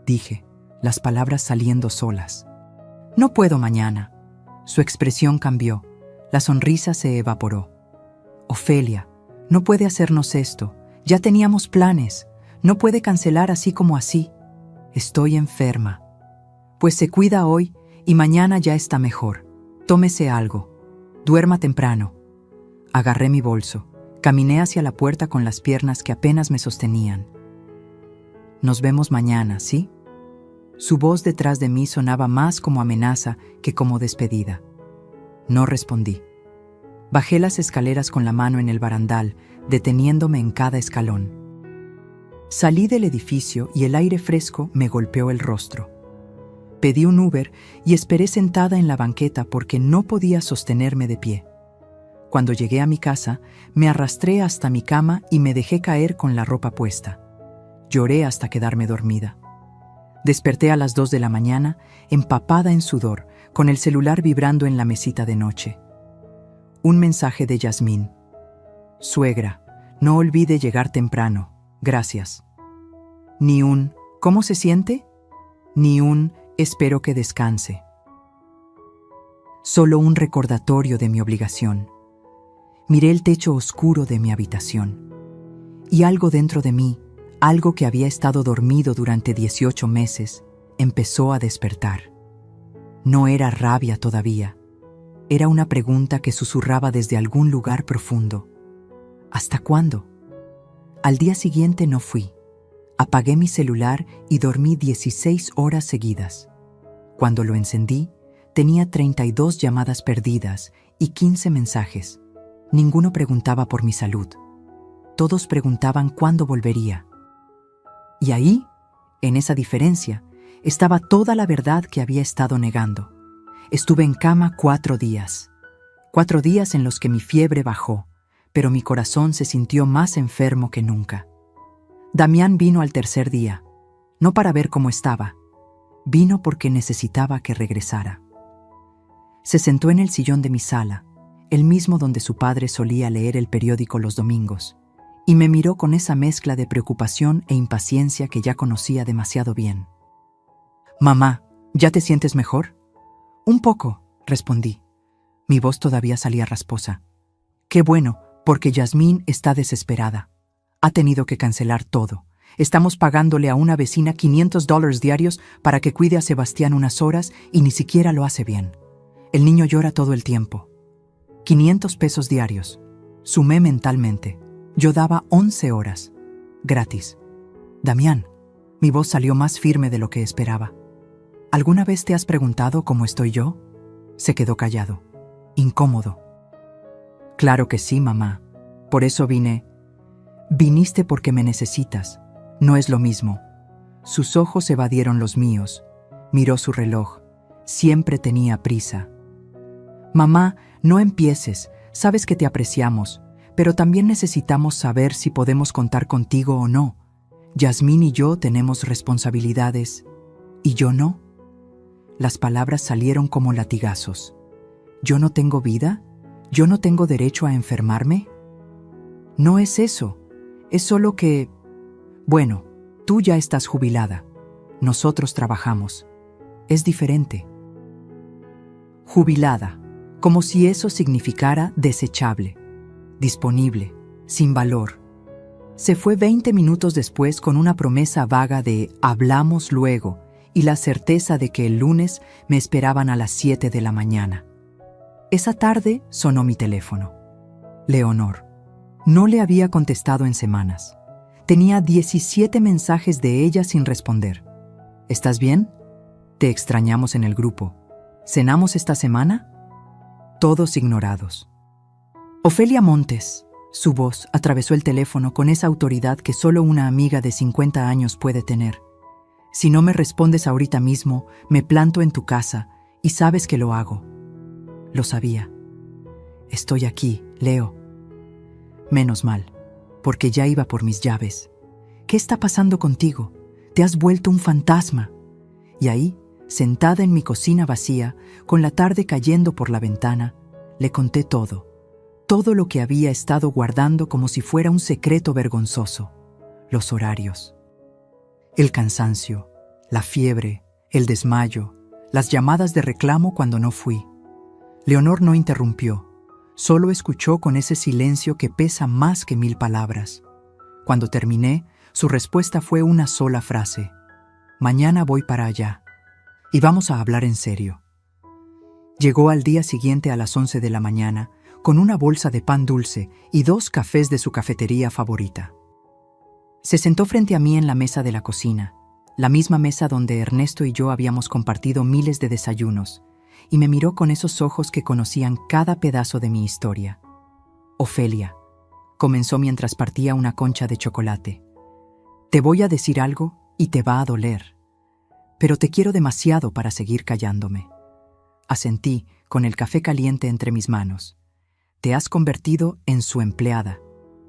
dije, las palabras saliendo solas. No puedo mañana. Su expresión cambió, la sonrisa se evaporó. Ofelia, no puede hacernos esto, ya teníamos planes, no puede cancelar así como así. Estoy enferma. Pues se cuida hoy y mañana ya está mejor. Tómese algo. Duerma temprano. Agarré mi bolso. Caminé hacia la puerta con las piernas que apenas me sostenían. Nos vemos mañana, ¿sí? Su voz detrás de mí sonaba más como amenaza que como despedida. No respondí. Bajé las escaleras con la mano en el barandal, deteniéndome en cada escalón. Salí del edificio y el aire fresco me golpeó el rostro. Pedí un Uber y esperé sentada en la banqueta porque no podía sostenerme de pie. Cuando llegué a mi casa, me arrastré hasta mi cama y me dejé caer con la ropa puesta. Lloré hasta quedarme dormida. Desperté a las 2 de la mañana, empapada en sudor, con el celular vibrando en la mesita de noche. Un mensaje de Yasmín. Suegra, no olvide llegar temprano. Gracias. Ni un ¿cómo se siente? Ni un espero que descanse. Solo un recordatorio de mi obligación. Miré el techo oscuro de mi habitación. Y algo dentro de mí, algo que había estado dormido durante 18 meses, empezó a despertar. No era rabia todavía. Era una pregunta que susurraba desde algún lugar profundo. ¿Hasta cuándo? Al día siguiente no fui. Apagué mi celular y dormí 16 horas seguidas. Cuando lo encendí, tenía 32 llamadas perdidas y 15 mensajes. Ninguno preguntaba por mi salud. Todos preguntaban cuándo volvería. Y ahí, en esa diferencia, estaba toda la verdad que había estado negando. Estuve en cama 4 días. 4 días en los que mi fiebre bajó, pero mi corazón se sintió más enfermo que nunca. Damián vino al tercer día, no para ver cómo estaba. Vino porque necesitaba que regresara. Se sentó en el sillón de mi sala, el mismo donde su padre solía leer el periódico los domingos, y me miró con esa mezcla de preocupación e impaciencia que ya conocía demasiado bien. «Mamá, ¿ya te sientes mejor?» «Un poco», respondí. Mi voz todavía salía rasposa. «Qué bueno, porque Yasmín está desesperada. Ha tenido que cancelar todo. Estamos pagándole a una vecina $500 diarios para que cuide a Sebastián unas horas y ni siquiera lo hace bien. El niño llora todo el tiempo. 500 pesos diarios. Sumé mentalmente. Yo daba 11 horas. Gratis. Damián, mi voz salió más firme de lo que esperaba. ¿Alguna vez te has preguntado cómo estoy yo? Se quedó callado, incómodo. Claro que sí, mamá. Por eso vine. Viniste porque me necesitas. No es lo mismo. Sus ojos evadieron los míos. Miró su reloj. Siempre tenía prisa. Mamá, no empieces. Sabes que te apreciamos, pero también necesitamos saber si podemos contar contigo o no. Yasmín y yo tenemos responsabilidades. ¿Y yo no? Las palabras salieron como latigazos. ¿Yo no tengo vida? ¿Yo no tengo derecho a enfermarme? No es eso. Es solo que... Bueno, tú ya estás jubilada. Nosotros trabajamos. Es diferente. Jubilada, como si eso significara desechable, disponible, sin valor. Se fue 20 minutos después con una promesa vaga de «hablamos luego» y la certeza de que el lunes me esperaban a las 7 de la mañana. Esa tarde sonó mi teléfono. Leonor. No le había contestado en semanas. Tenía 17 mensajes de ella sin responder. ¿Estás bien? Te extrañamos en el grupo. ¿Cenamos esta semana? Todos ignorados. Ofelia Montes. Su voz atravesó el teléfono con esa autoridad que solo una amiga de 50 años puede tener. Si no me respondes ahorita mismo, me planto en tu casa y sabes que lo hago. Lo sabía. Estoy aquí, Leo. Menos mal, porque ya iba por mis llaves. ¿Qué está pasando contigo? Te has vuelto un fantasma. Y ahí, sentada en mi cocina vacía, con la tarde cayendo por la ventana, le conté todo lo que había estado guardando como si fuera un secreto vergonzoso. Los horarios, el cansancio, la fiebre, el desmayo, las llamadas de reclamo cuando no fui. Leonor no interrumpió, solo escuchó con ese silencio que pesa más que 1000 palabras. Cuando terminé, su respuesta fue una sola frase: «Mañana voy para allá. Y vamos a hablar en serio». Llegó al día siguiente a las 11 de la mañana, con una bolsa de pan dulce y 2 cafés de su cafetería favorita. Se sentó frente a mí en la mesa de la cocina, la misma mesa donde Ernesto y yo habíamos compartido miles de desayunos, y me miró con esos ojos que conocían cada pedazo de mi historia. «Ofelia», comenzó mientras partía una concha de chocolate, «te voy a decir algo y te va a doler, pero te quiero demasiado para seguir callándome». Asentí, con el café caliente entre mis manos. «Te has convertido en su empleada.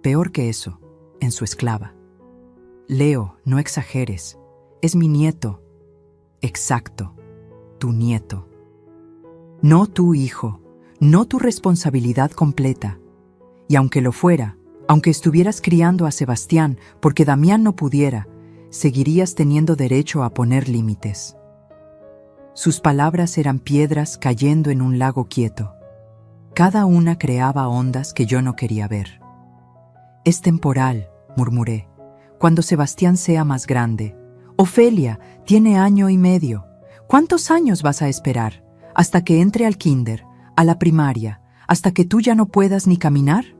Peor que eso, en su esclava». «Leo, no exageres. Es mi nieto». «Exacto, tu nieto. No tu hijo, no tu responsabilidad completa. Y aunque lo fuera, aunque estuvieras criando a Sebastián porque Damián no pudiera, seguirías teniendo derecho a poner límites». Sus palabras eran piedras cayendo en un lago quieto. Cada una creaba ondas que yo no quería ver. «Es temporal», murmuré. «Cuando Sebastián sea más grande. Ofelia, tiene 1 año y medio. ¿Cuántos años vas a esperar? ¿Hasta que entre al kinder, a la primaria, hasta que tú ya no puedas ni caminar?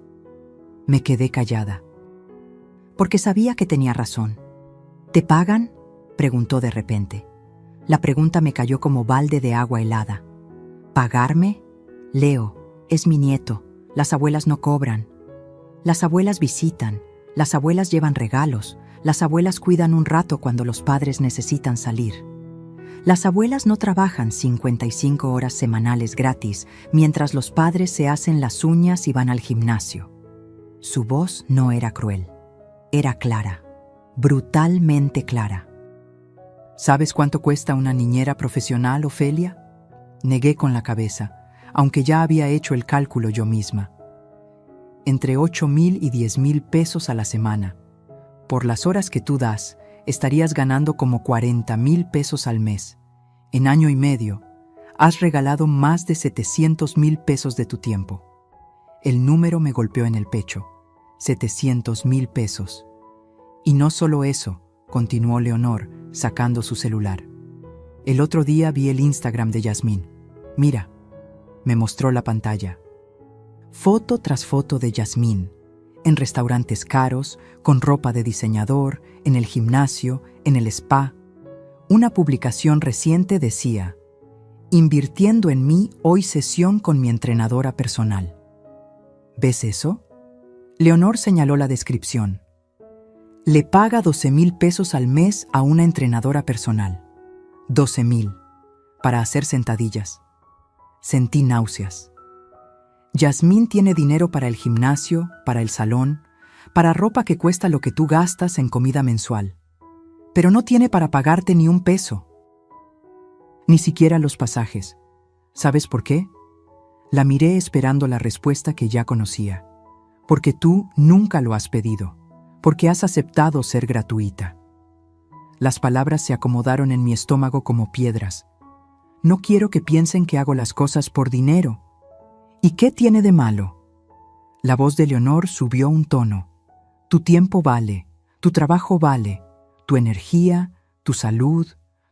Me quedé callada, porque sabía que tenía razón. ¿Te pagan?, preguntó de repente. La pregunta me cayó como balde de agua helada. ¿Pagarme? Leo, es mi nieto. Las abuelas no cobran. Las abuelas visitan, las abuelas llevan regalos, las abuelas cuidan un rato cuando los padres necesitan salir. Las abuelas no trabajan 55 horas semanales gratis mientras los padres se hacen las uñas y van al gimnasio. Su voz no era cruel, era clara, brutalmente clara. ¿Sabes cuánto cuesta una niñera profesional, Ofelia? Negué con la cabeza, aunque ya había hecho el cálculo yo misma. Entre 8,000 y 10,000 pesos a la semana. Por las horas que tú das, estarías ganando como 40,000 pesos al mes. En año y medio, has regalado más de 700,000 pesos de tu tiempo. El número me golpeó en el pecho. 700,000 pesos. Y no solo eso, continuó Leonor, sacando su celular. El otro día vi el Instagram de Yasmín. Mira, me mostró la pantalla. Foto tras foto de Yasmín, en restaurantes caros, con ropa de diseñador, en el gimnasio, en el spa. Una publicación reciente decía: invirtiendo en mí, hoy sesión con mi entrenadora personal. ¿Ves eso? Leonor señaló la descripción. Le paga 12,000 pesos al mes a una entrenadora personal. 12,000, para hacer sentadillas. Sentí náuseas. Yasmín tiene dinero para el gimnasio, para el salón, para ropa que cuesta lo que tú gastas en comida mensual. Pero no tiene para pagarte ni un peso. Ni siquiera los pasajes. ¿Sabes por qué? La miré esperando la respuesta que ya conocía. Porque tú nunca lo has pedido. Porque has aceptado ser gratuita. Las palabras se acomodaron en mi estómago como piedras. No quiero que piensen que hago las cosas por dinero. ¿Y qué tiene de malo? La voz de Leonor subió un tono. Tu tiempo vale, tu trabajo vale, tu energía, tu salud,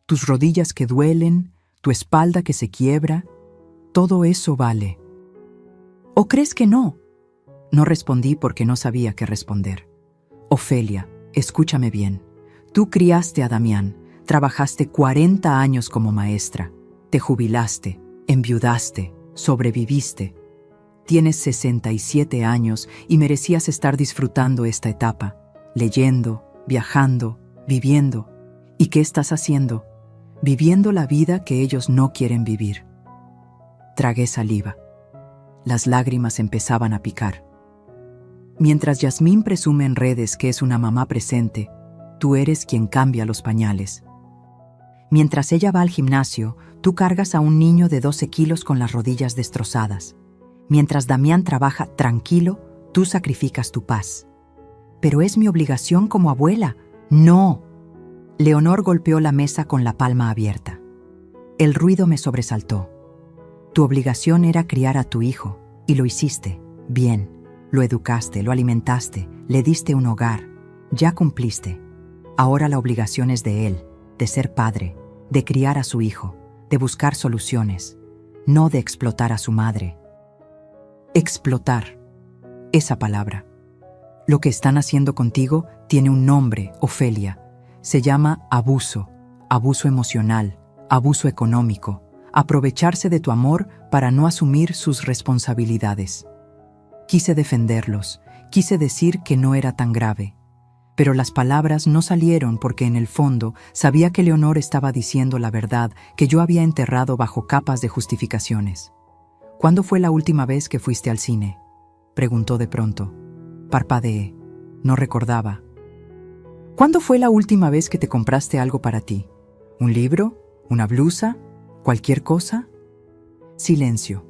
tus rodillas que duelen, tu espalda que se quiebra, todo eso vale. ¿O crees que no? No respondí porque no sabía qué responder. Ofelia, escúchame bien. Tú criaste a Damián, trabajaste 40 años como maestra, te jubilaste, enviudaste, sobreviviste. Tienes 67 años y merecías estar disfrutando esta etapa, leyendo, viajando, viviendo. ¿Y qué estás haciendo? Viviendo la vida que ellos no quieren vivir. Tragué saliva. Las lágrimas empezaban a picar. Mientras Yasmín presume en redes que es una mamá presente, tú eres quien cambia los pañales. Mientras ella va al gimnasio, tú cargas a un niño de 12 kilos con las rodillas destrozadas. Mientras Damián trabaja tranquilo, tú sacrificas tu paz. Pero es mi obligación como abuela. ¡No! Leonor golpeó la mesa con la palma abierta. El ruido me sobresaltó. Tu obligación era criar a tu hijo, y lo hiciste. Bien. Lo educaste, lo alimentaste, le diste un hogar. Ya cumpliste. Ahora la obligación es de él, de ser padre, de criar a su hijo, de buscar soluciones, no de explotar a su madre. Explotar. Esa palabra. Lo que están haciendo contigo tiene un nombre, Ofelia. Se llama abuso, abuso emocional, abuso económico, aprovecharse de tu amor para no asumir sus responsabilidades. Quise defenderlos, quise decir que no era tan grave. Pero las palabras no salieron porque en el fondo sabía que Leonor estaba diciendo la verdad que yo había enterrado bajo capas de justificaciones. ¿Cuándo fue la última vez que fuiste al cine?, preguntó de pronto. Parpadeé. No recordaba. ¿Cuándo fue la última vez que te compraste algo para ti? ¿Un libro? ¿Una blusa? ¿Cualquier cosa? Silencio.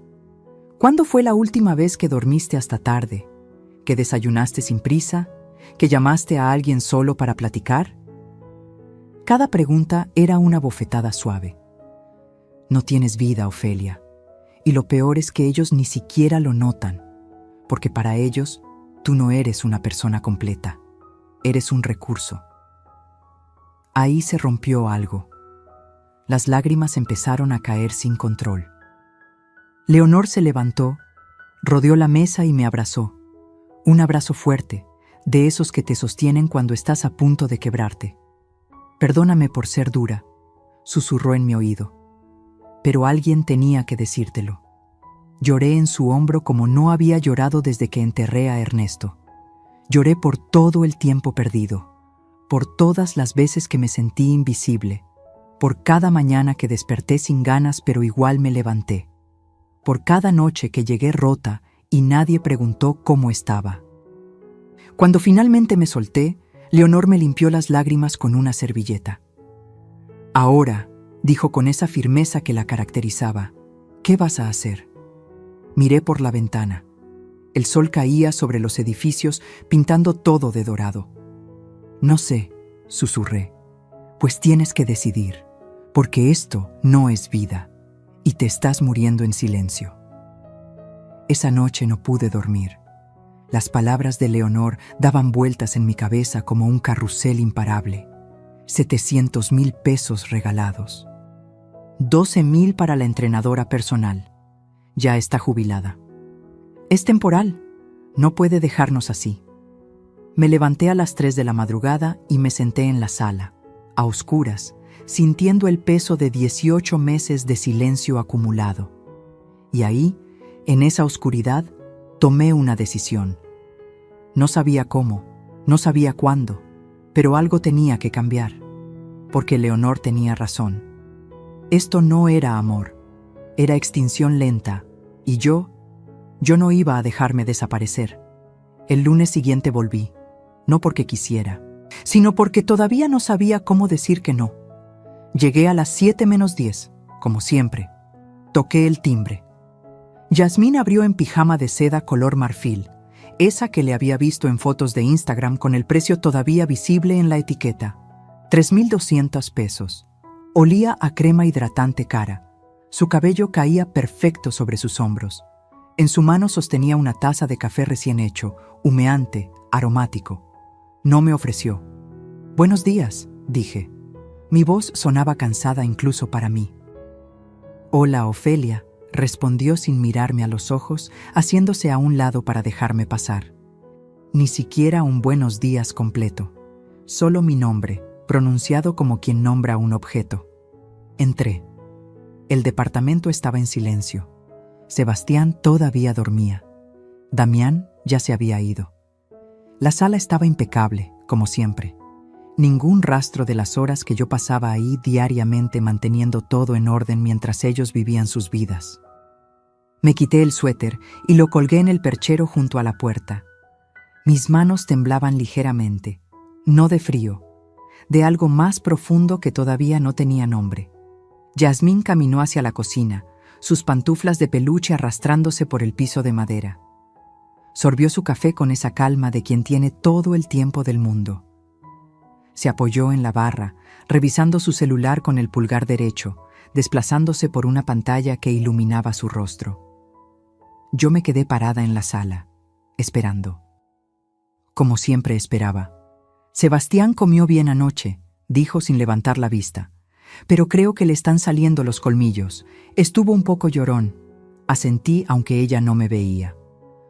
¿Cuándo fue la última vez que dormiste hasta tarde? ¿Que desayunaste sin prisa? ¿Que llamaste a alguien solo para platicar? Cada pregunta era una bofetada suave. No tienes vida, Ofelia. Y lo peor es que ellos ni siquiera lo notan, porque para ellos tú no eres una persona completa. Eres un recurso. Ahí se rompió algo. Las lágrimas empezaron a caer sin control. Leonor se levantó, rodeó la mesa y me abrazó. Un abrazo fuerte, de esos que te sostienen cuando estás a punto de quebrarte. Perdóname por ser dura, susurró en mi oído. Pero alguien tenía que decírtelo. Lloré en su hombro como no había llorado desde que enterré a Ernesto. Lloré por todo el tiempo perdido, por todas las veces que me sentí invisible, por cada mañana que desperté sin ganas pero igual me levanté, por cada noche que llegué rota y nadie preguntó cómo estaba. Cuando finalmente me solté, Leonor me limpió las lágrimas con una servilleta. Ahora, dijo con esa firmeza que la caracterizaba, ¿qué vas a hacer? Miré por la ventana. El sol caía sobre los edificios pintando todo de dorado. No sé, susurré, pues tienes que decidir, porque esto no es vida y te estás muriendo en silencio. Esa noche no pude dormir. Las palabras de Leonor daban vueltas en mi cabeza como un carrusel imparable. 700,000 pesos regalados. 12,000 para la entrenadora personal. Ya está jubilada. Es temporal. No puede dejarnos así. Me levanté a las 3 de la madrugada y me senté en la sala, a oscuras, sintiendo el peso de 18 meses de silencio acumulado. Y ahí, en esa oscuridad, tomé una decisión. No sabía cómo, no sabía cuándo, pero algo tenía que cambiar, porque Leonor tenía razón. Esto no era amor, era extinción lenta, y yo no iba a dejarme desaparecer. El lunes siguiente volví, no porque quisiera, sino porque todavía no sabía cómo decir que no. Llegué a las 7:10, como siempre. Toqué el timbre. Yasmín abrió en pijama de seda color marfil, esa que le había visto en fotos de Instagram con el precio todavía visible en la etiqueta. 3,200 pesos. Olía a crema hidratante cara. Su cabello caía perfecto sobre sus hombros. En su mano sostenía una taza de café recién hecho, humeante, aromático. No me ofreció. «Buenos días», dije. Mi voz sonaba cansada incluso para mí. «Hola, Ofelia», respondió sin mirarme a los ojos, haciéndose a un lado para dejarme pasar. Ni siquiera un buenos días completo. Solo mi nombre, pronunciado como quien nombra un objeto. Entré. El departamento estaba en silencio. Sebastián todavía dormía. Damián ya se había ido. La sala estaba impecable, como siempre. Ningún rastro de las horas que yo pasaba ahí diariamente manteniendo todo en orden mientras ellos vivían sus vidas. Me quité el suéter y lo colgué en el perchero junto a la puerta. Mis manos temblaban ligeramente, no de frío, de algo más profundo que todavía no tenía nombre. Yasmín caminó hacia la cocina, sus pantuflas de peluche arrastrándose por el piso de madera. Sorbió su café con esa calma de quien tiene todo el tiempo del mundo. Se apoyó en la barra, revisando su celular con el pulgar derecho, desplazándose por una pantalla que iluminaba su rostro. Yo me quedé parada en la sala, esperando. Como siempre esperaba. Sebastián comió bien anoche, dijo sin levantar la vista. Pero creo que le están saliendo los colmillos. Estuvo un poco llorón. Asentí aunque ella no me veía.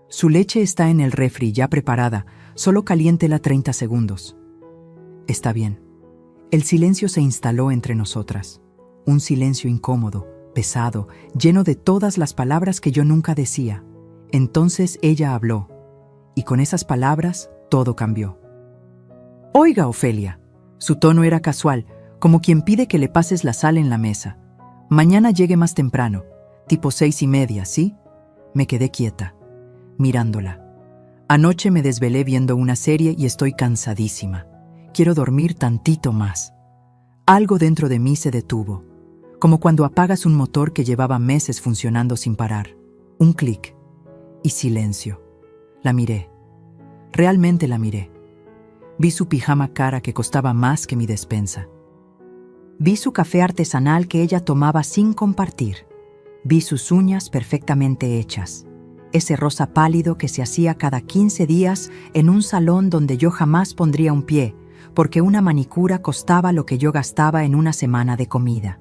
Su leche está en el refri ya preparada, solo caliéntela 30 segundos. Está bien. El silencio se instaló entre nosotras. Un silencio incómodo, pesado, lleno de todas las palabras que yo nunca decía. Entonces ella habló, y con esas palabras todo cambió. «Oiga, Ofelia». Su tono era casual, como quien pide que le pases la sal en la mesa. «Mañana llegue más temprano, tipo 6:30, ¿sí?» Me quedé quieta, mirándola. Anoche me desvelé viendo una serie y estoy cansadísima. Quiero dormir tantito más. Algo dentro de mí se detuvo, como cuando apagas un motor que llevaba meses funcionando sin parar. Un clic y silencio. La miré. Realmente la miré. Vi su pijama cara que costaba más que mi despensa. Vi su café artesanal que ella tomaba sin compartir. Vi sus uñas perfectamente hechas. Ese rosa pálido que se hacía cada 15 días en un salón donde yo jamás pondría un pie, porque una manicura costaba lo que yo gastaba en una semana de comida.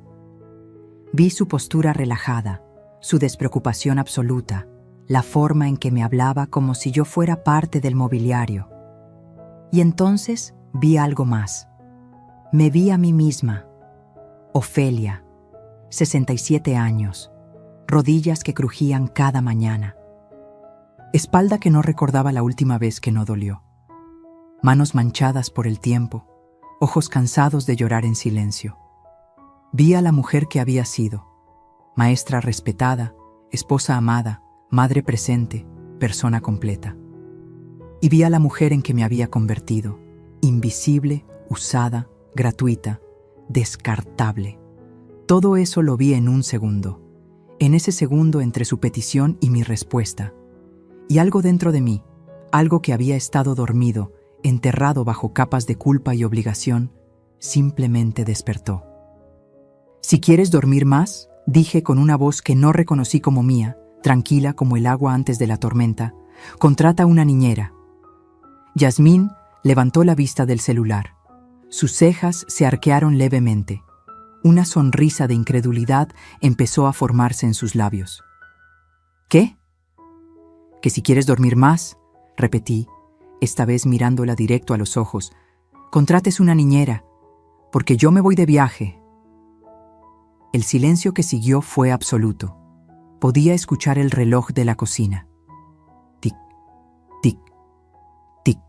Vi su postura relajada, su despreocupación absoluta, la forma en que me hablaba como si yo fuera parte del mobiliario. Y entonces vi algo más. Me vi a mí misma. Ofelia, 67 años, rodillas que crujían cada mañana. Espalda que no recordaba la última vez que no dolió. Manos manchadas por el tiempo, ojos cansados de llorar en silencio. Vi a la mujer que había sido, maestra respetada, esposa amada, madre presente, persona completa. Y vi a la mujer en que me había convertido, invisible, usada, gratuita, descartable. Todo eso lo vi en un segundo, en ese segundo entre su petición y mi respuesta. Y algo dentro de mí, algo que había estado dormido, enterrado bajo capas de culpa y obligación, simplemente despertó. «Si quieres dormir más», dije con una voz que no reconocí como mía, tranquila como el agua antes de la tormenta, «contrata una niñera». Yasmín levantó la vista del celular. Sus cejas se arquearon levemente. Una sonrisa de incredulidad empezó a formarse en sus labios. «¿Qué?» «Que si quieres dormir más», repetí, esta vez mirándola directo a los ojos, «contrates una niñera, porque yo me voy de viaje». El silencio que siguió fue absoluto. Podía escuchar el reloj de la cocina. Tic, tic, tic.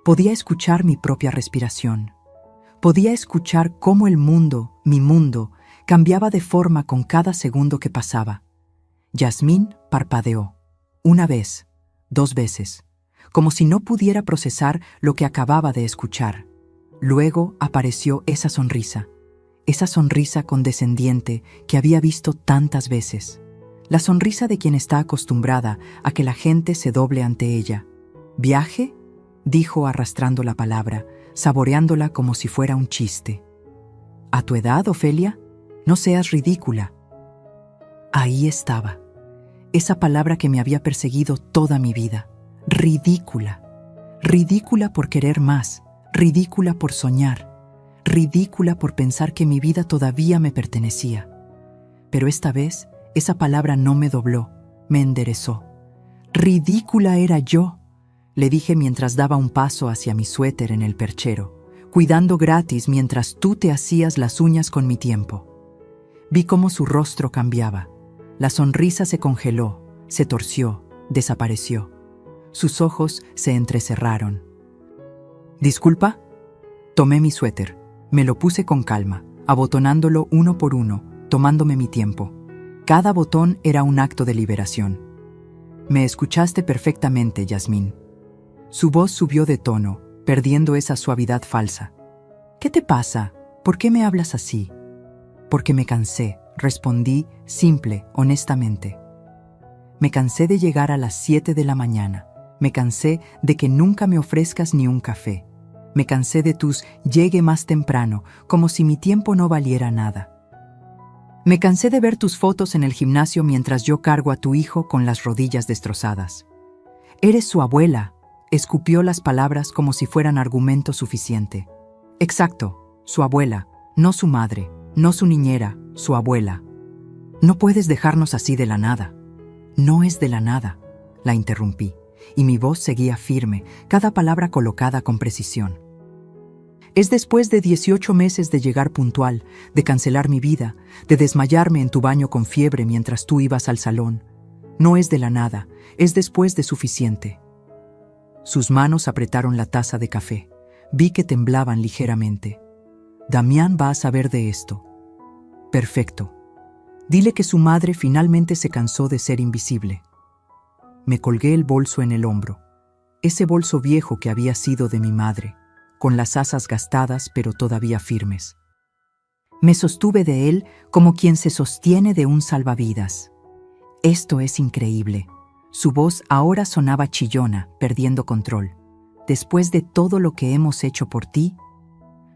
Podía escuchar mi propia respiración. Podía escuchar cómo el mundo, mi mundo, cambiaba de forma con cada segundo que pasaba. Yasmín parpadeó. Una vez, 2 veces, como si no pudiera procesar lo que acababa de escuchar. Luego apareció esa sonrisa condescendiente que había visto tantas veces. La sonrisa de quien está acostumbrada a que la gente se doble ante ella. «¿Viaje?», dijo arrastrando la palabra, saboreándola como si fuera un chiste. «¿A tu edad, Ofelia? No seas ridícula». Ahí estaba, esa palabra que me había perseguido toda mi vida. Ridícula. Ridícula por querer más, ridícula por soñar, ridícula por pensar que mi vida todavía me pertenecía. Pero esta vez, esa palabra no me dobló, me enderezó. «Ridícula era yo», le dije mientras daba un paso hacia mi suéter en el perchero, cuidando gratis mientras tú te hacías las uñas con mi tiempo. Vi cómo su rostro cambiaba. La sonrisa se congeló, se torció, desapareció. Sus ojos se entrecerraron. «¿Disculpa?» Tomé mi suéter. Me lo puse con calma, abotonándolo uno por uno, tomándome mi tiempo. Cada botón era un acto de liberación. «Me escuchaste perfectamente, Yasmín». Su voz subió de tono, perdiendo esa suavidad falsa. «¿Qué te pasa? ¿Por qué me hablas así?» «Porque me cansé», respondí, simple, honestamente. Me cansé de llegar a las 7 de la mañana. Me cansé de que nunca me ofrezcas ni un café. Me cansé de tus «llegue más temprano», como si mi tiempo no valiera nada. Me cansé de ver tus fotos en el gimnasio mientras yo cargo a tu hijo con las rodillas destrozadas. «Eres su abuela», escupió las palabras como si fueran argumento suficiente. «Exacto, su abuela, no su madre, no su niñera, su abuela. No puedes dejarnos así de la nada». «No es de la nada», la interrumpí, y mi voz seguía firme, cada palabra colocada con precisión. «Es después de 18 meses de llegar puntual, de cancelar mi vida, de desmayarme en tu baño con fiebre mientras tú ibas al salón. No es de la nada, es después de suficiente». Sus manos apretaron la taza de café. Vi que temblaban ligeramente. «Damián va a saber de esto». «Perfecto. Dile que su madre finalmente se cansó de ser invisible». Me colgué el bolso en el hombro, ese bolso viejo que había sido de mi madre, con las asas gastadas pero todavía firmes. Me sostuve de él como quien se sostiene de un salvavidas. «Esto es increíble». Su voz ahora sonaba chillona, perdiendo control. «Después de todo lo que hemos hecho por ti».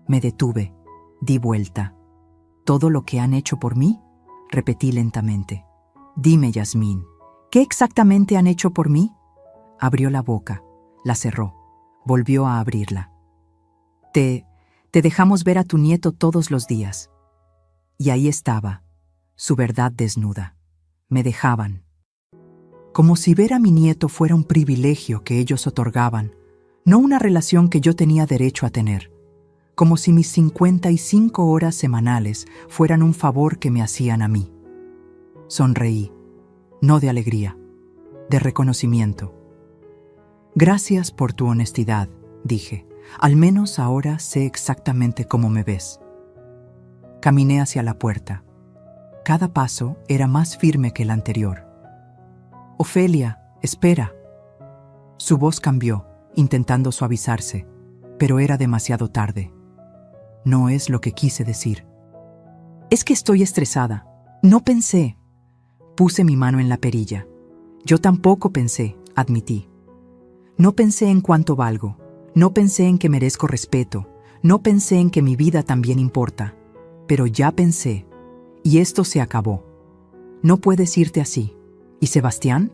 Me detuve, di vuelta. «¿Todo lo que han hecho por mí?», repetí lentamente. «Dime, Yasmín, ¿qué exactamente han hecho por mí?». Abrió la boca, la cerró, volvió a abrirla. Te dejamos ver a tu nieto todos los días». Y ahí estaba, su verdad desnuda. me dejaban. Como si ver a mi nieto fuera un privilegio que ellos otorgaban, no una relación que yo tenía derecho a tener. Como si mis 55 horas semanales fueran un favor que me hacían a mí. Sonreí, no de alegría, de reconocimiento. Gracias por tu honestidad, dije. Al menos ahora sé exactamente cómo me ves. Caminé hacia la puerta. Cada paso era más firme que el anterior. Ofelia, espera. Su voz cambió, intentando suavizarse, pero era demasiado tarde. No es lo que quise decir. Es que estoy estresada. No pensé. Puse mi mano en la perilla. Yo tampoco pensé, admití. No pensé en cuánto valgo. No pensé en que merezco respeto. No pensé en que mi vida también importa. Pero ya pensé. Y esto se acabó. No puedes irte así. ¿Y Sebastián?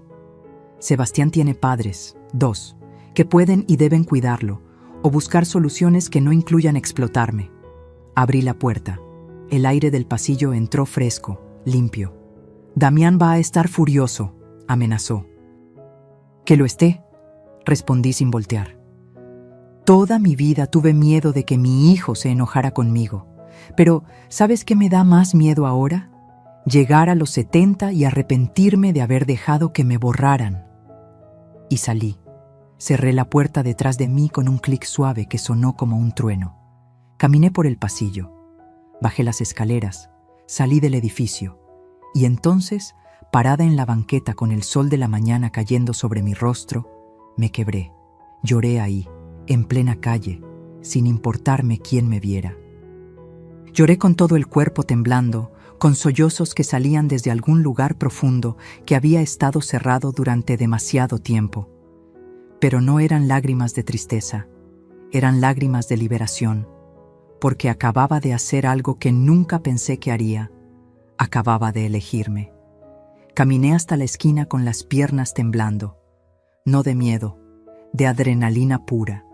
Sebastián tiene padres, 2, que pueden y deben cuidarlo, o buscar soluciones que no incluyan explotarme. Abrí la puerta. El aire del pasillo entró fresco, limpio. Damián va a estar furioso, amenazó. Que lo esté, respondí sin voltear. Toda mi vida tuve miedo de que mi hijo se enojara conmigo. Pero, ¿sabes qué me da más miedo ahora? Llegar a los 70 y arrepentirme de haber dejado que me borraran. Y salí. Cerré la puerta detrás de mí con un clic suave que sonó como un trueno. Caminé por el pasillo. Bajé las escaleras. Salí del edificio. Y entonces, parada en la banqueta con el sol de la mañana cayendo sobre mi rostro, me quebré. Lloré ahí, en plena calle, sin importarme quién me viera. Lloré con todo el cuerpo temblando, con sollozos que salían desde algún lugar profundo que había estado cerrado durante demasiado tiempo. Pero no eran lágrimas de tristeza, eran lágrimas de liberación, porque acababa de hacer algo que nunca pensé que haría. Acababa de elegirme. Caminé hasta la esquina con las piernas temblando, no de miedo, de adrenalina pura.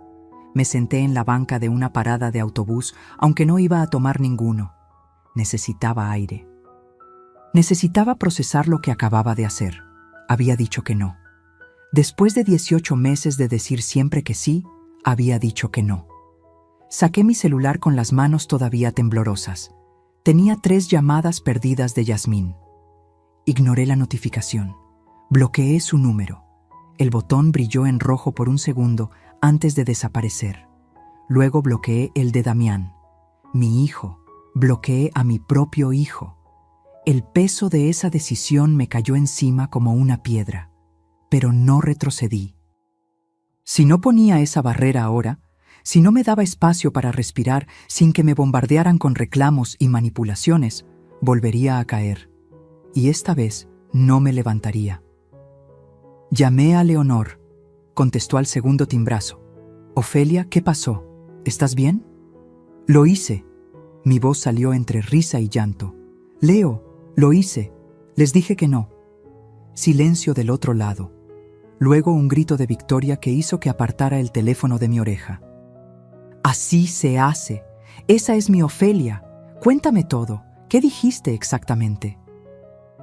Me senté en la banca de una parada de autobús, aunque no iba a tomar ninguno. Necesitaba aire. Necesitaba procesar lo que acababa de hacer. Había dicho que no. Después de 18 meses de decir siempre que sí, había dicho que no. Saqué mi celular con las manos todavía temblorosas. Tenía 3 llamadas perdidas de Yasmín. Ignoré la notificación. Bloqueé su número. El botón brilló en rojo por un segundo antes de desaparecer. Luego bloqueé el de Damián. Mi hijo. Bloqueé a mi propio hijo. El peso de esa decisión me cayó encima como una piedra, pero no retrocedí. Si no ponía esa barrera ahora, si no me daba espacio para respirar sin que me bombardearan con reclamos y manipulaciones, volvería a caer. Y esta vez no me levantaría. Llamé a Leonor. Contestó al segundo timbrazo. Ofelia, ¿qué pasó? ¿Estás bien? Lo hice. Mi voz salió entre risa y llanto. Leo, lo hice. Les dije que no. Silencio del otro lado. Luego un grito de victoria que hizo que apartara el teléfono de mi oreja. Así se hace. Esa es mi Ofelia. Cuéntame todo. ¿Qué dijiste exactamente?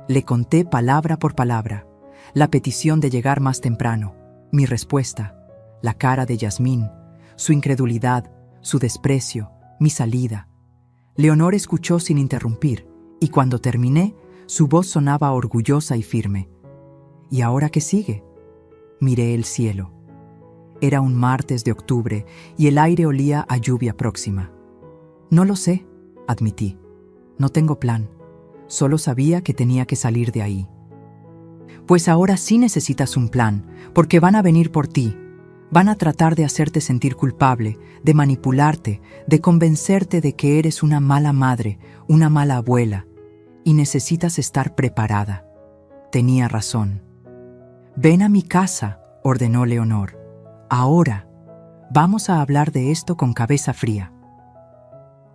Le conté palabra por palabra. La petición de llegar más temprano. Mi respuesta. La cara de Yasmín. Su incredulidad. Su desprecio. Mi salida. Leonor escuchó sin interrumpir, y cuando terminé, su voz sonaba orgullosa y firme. ¿Y ahora qué sigue? Miré el cielo. Era un martes de octubre y el aire olía a lluvia próxima. No lo sé, admití. No tengo plan. Solo sabía que tenía que salir de ahí. Pues ahora sí necesitas un plan, porque van a venir por ti. Van a tratar de hacerte sentir culpable, de manipularte, de convencerte de que eres una mala madre, una mala abuela, y necesitas estar preparada. Tenía razón. Ven a mi casa, ordenó Leonor. Ahora. Vamos a hablar de esto con cabeza fría.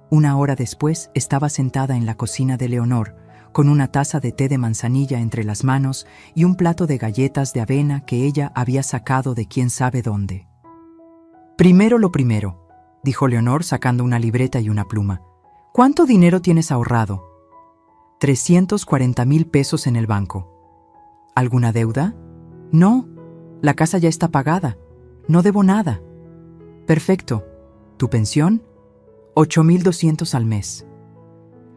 Una hora después estaba sentada en la cocina de Leonor, con una taza de té de manzanilla entre las manos y un plato de galletas de avena que ella había sacado de quién sabe dónde. Primero lo primero, dijo Leonor sacando una libreta y una pluma. ¿Cuánto dinero tienes ahorrado? $340,000 en el banco. ¿Alguna deuda? No, la casa ya está pagada. No debo nada. Perfecto. ¿Tu pensión? 8,200 al mes.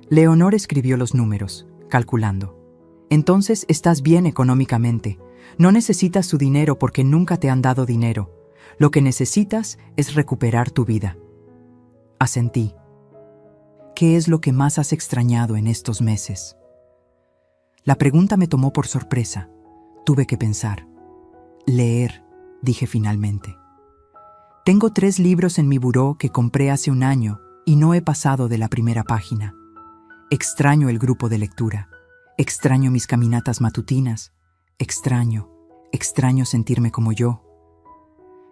Leonor escribió los números, calculando. Entonces estás bien económicamente. No necesitas su dinero porque nunca te han dado dinero. Lo que necesitas es recuperar tu vida. Asentí. ¿Qué es lo que más has extrañado en estos meses? La pregunta me tomó por sorpresa. Tuve que pensar. Leer, dije finalmente. Tengo 3 libros en mi buró que compré hace un año y no he pasado de la primera página. Extraño el grupo de lectura. Extraño mis caminatas matutinas. Extraño sentirme como yo.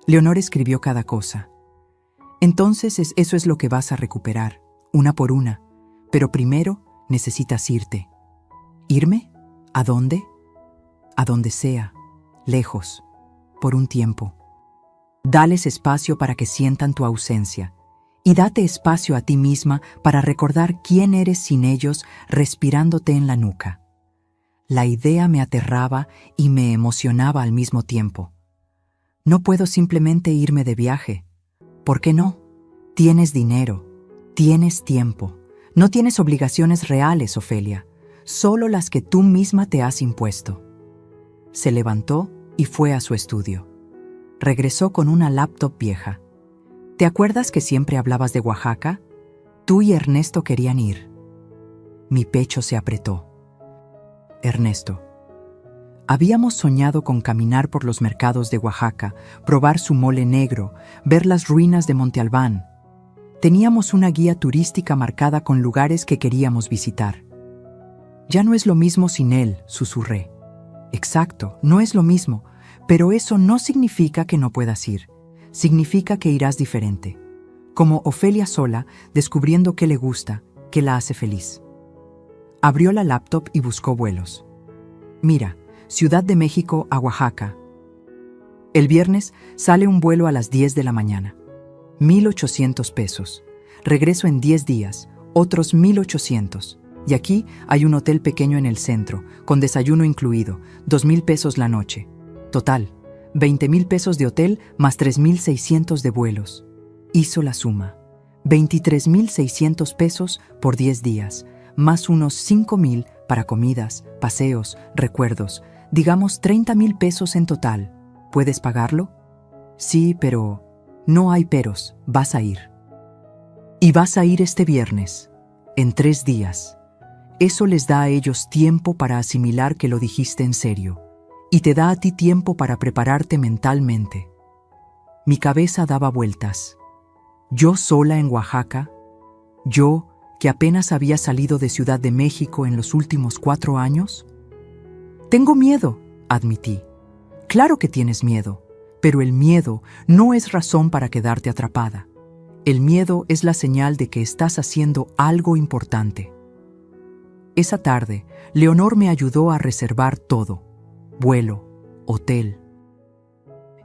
Leonor escribió cada cosa. Entonces eso es lo que vas a recuperar, una por una. Pero primero necesitas irte. ¿Irme? ¿A dónde? A donde sea, lejos, por un tiempo. Dales espacio para que sientan tu ausencia. Y date espacio a ti misma para recordar quién eres sin ellos respirándote en la nuca. La idea me aterraba y me emocionaba al mismo tiempo. No puedo simplemente irme de viaje. ¿Por qué no? Tienes dinero, tienes tiempo, no tienes obligaciones reales, Ofelia, solo las que tú misma te has impuesto. Se levantó y fue a su estudio. Regresó con una laptop vieja. ¿Te acuerdas que siempre hablabas de Oaxaca? Tú y Ernesto querían ir. Mi pecho se apretó. Ernesto. Habíamos soñado con caminar por los mercados de Oaxaca, probar su mole negro, ver las ruinas de Monte Albán. Teníamos una guía turística marcada con lugares que queríamos visitar. Ya no es lo mismo sin él, susurré. Exacto, no es lo mismo, pero eso no significa que no puedas ir. Significa que irás diferente. Como Ofelia sola, descubriendo qué le gusta, qué la hace feliz. Abrió la laptop y buscó vuelos. Mira, Ciudad de México a Oaxaca. El viernes sale un vuelo a las 10 de la mañana. $1,800. Regreso en 10 días, otros 1,800. Y aquí hay un hotel pequeño en el centro, con desayuno incluido, $2,000 la noche. Total, $20,000 de hotel más $3,600 de vuelos. Hizo la suma. $23,600 por 10 días, más unos $5,000 para comidas, paseos, recuerdos. Digamos $30,000 en total. ¿Puedes pagarlo? Sí, pero... No hay peros, vas a ir. Y vas a ir este viernes, en 3 días. Eso les da a ellos tiempo para asimilar que lo dijiste en serio. Y te da a ti tiempo para prepararte mentalmente. Mi cabeza daba vueltas. Yo sola en Oaxaca, yo que apenas había salido de Ciudad de México en los últimos 4 años. Tengo miedo, admití. Claro que tienes miedo, pero el miedo no es razón para quedarte atrapada. El miedo es la señal de que estás haciendo algo importante. Esa tarde, Leonor me ayudó a reservar todo. Vuelo, hotel.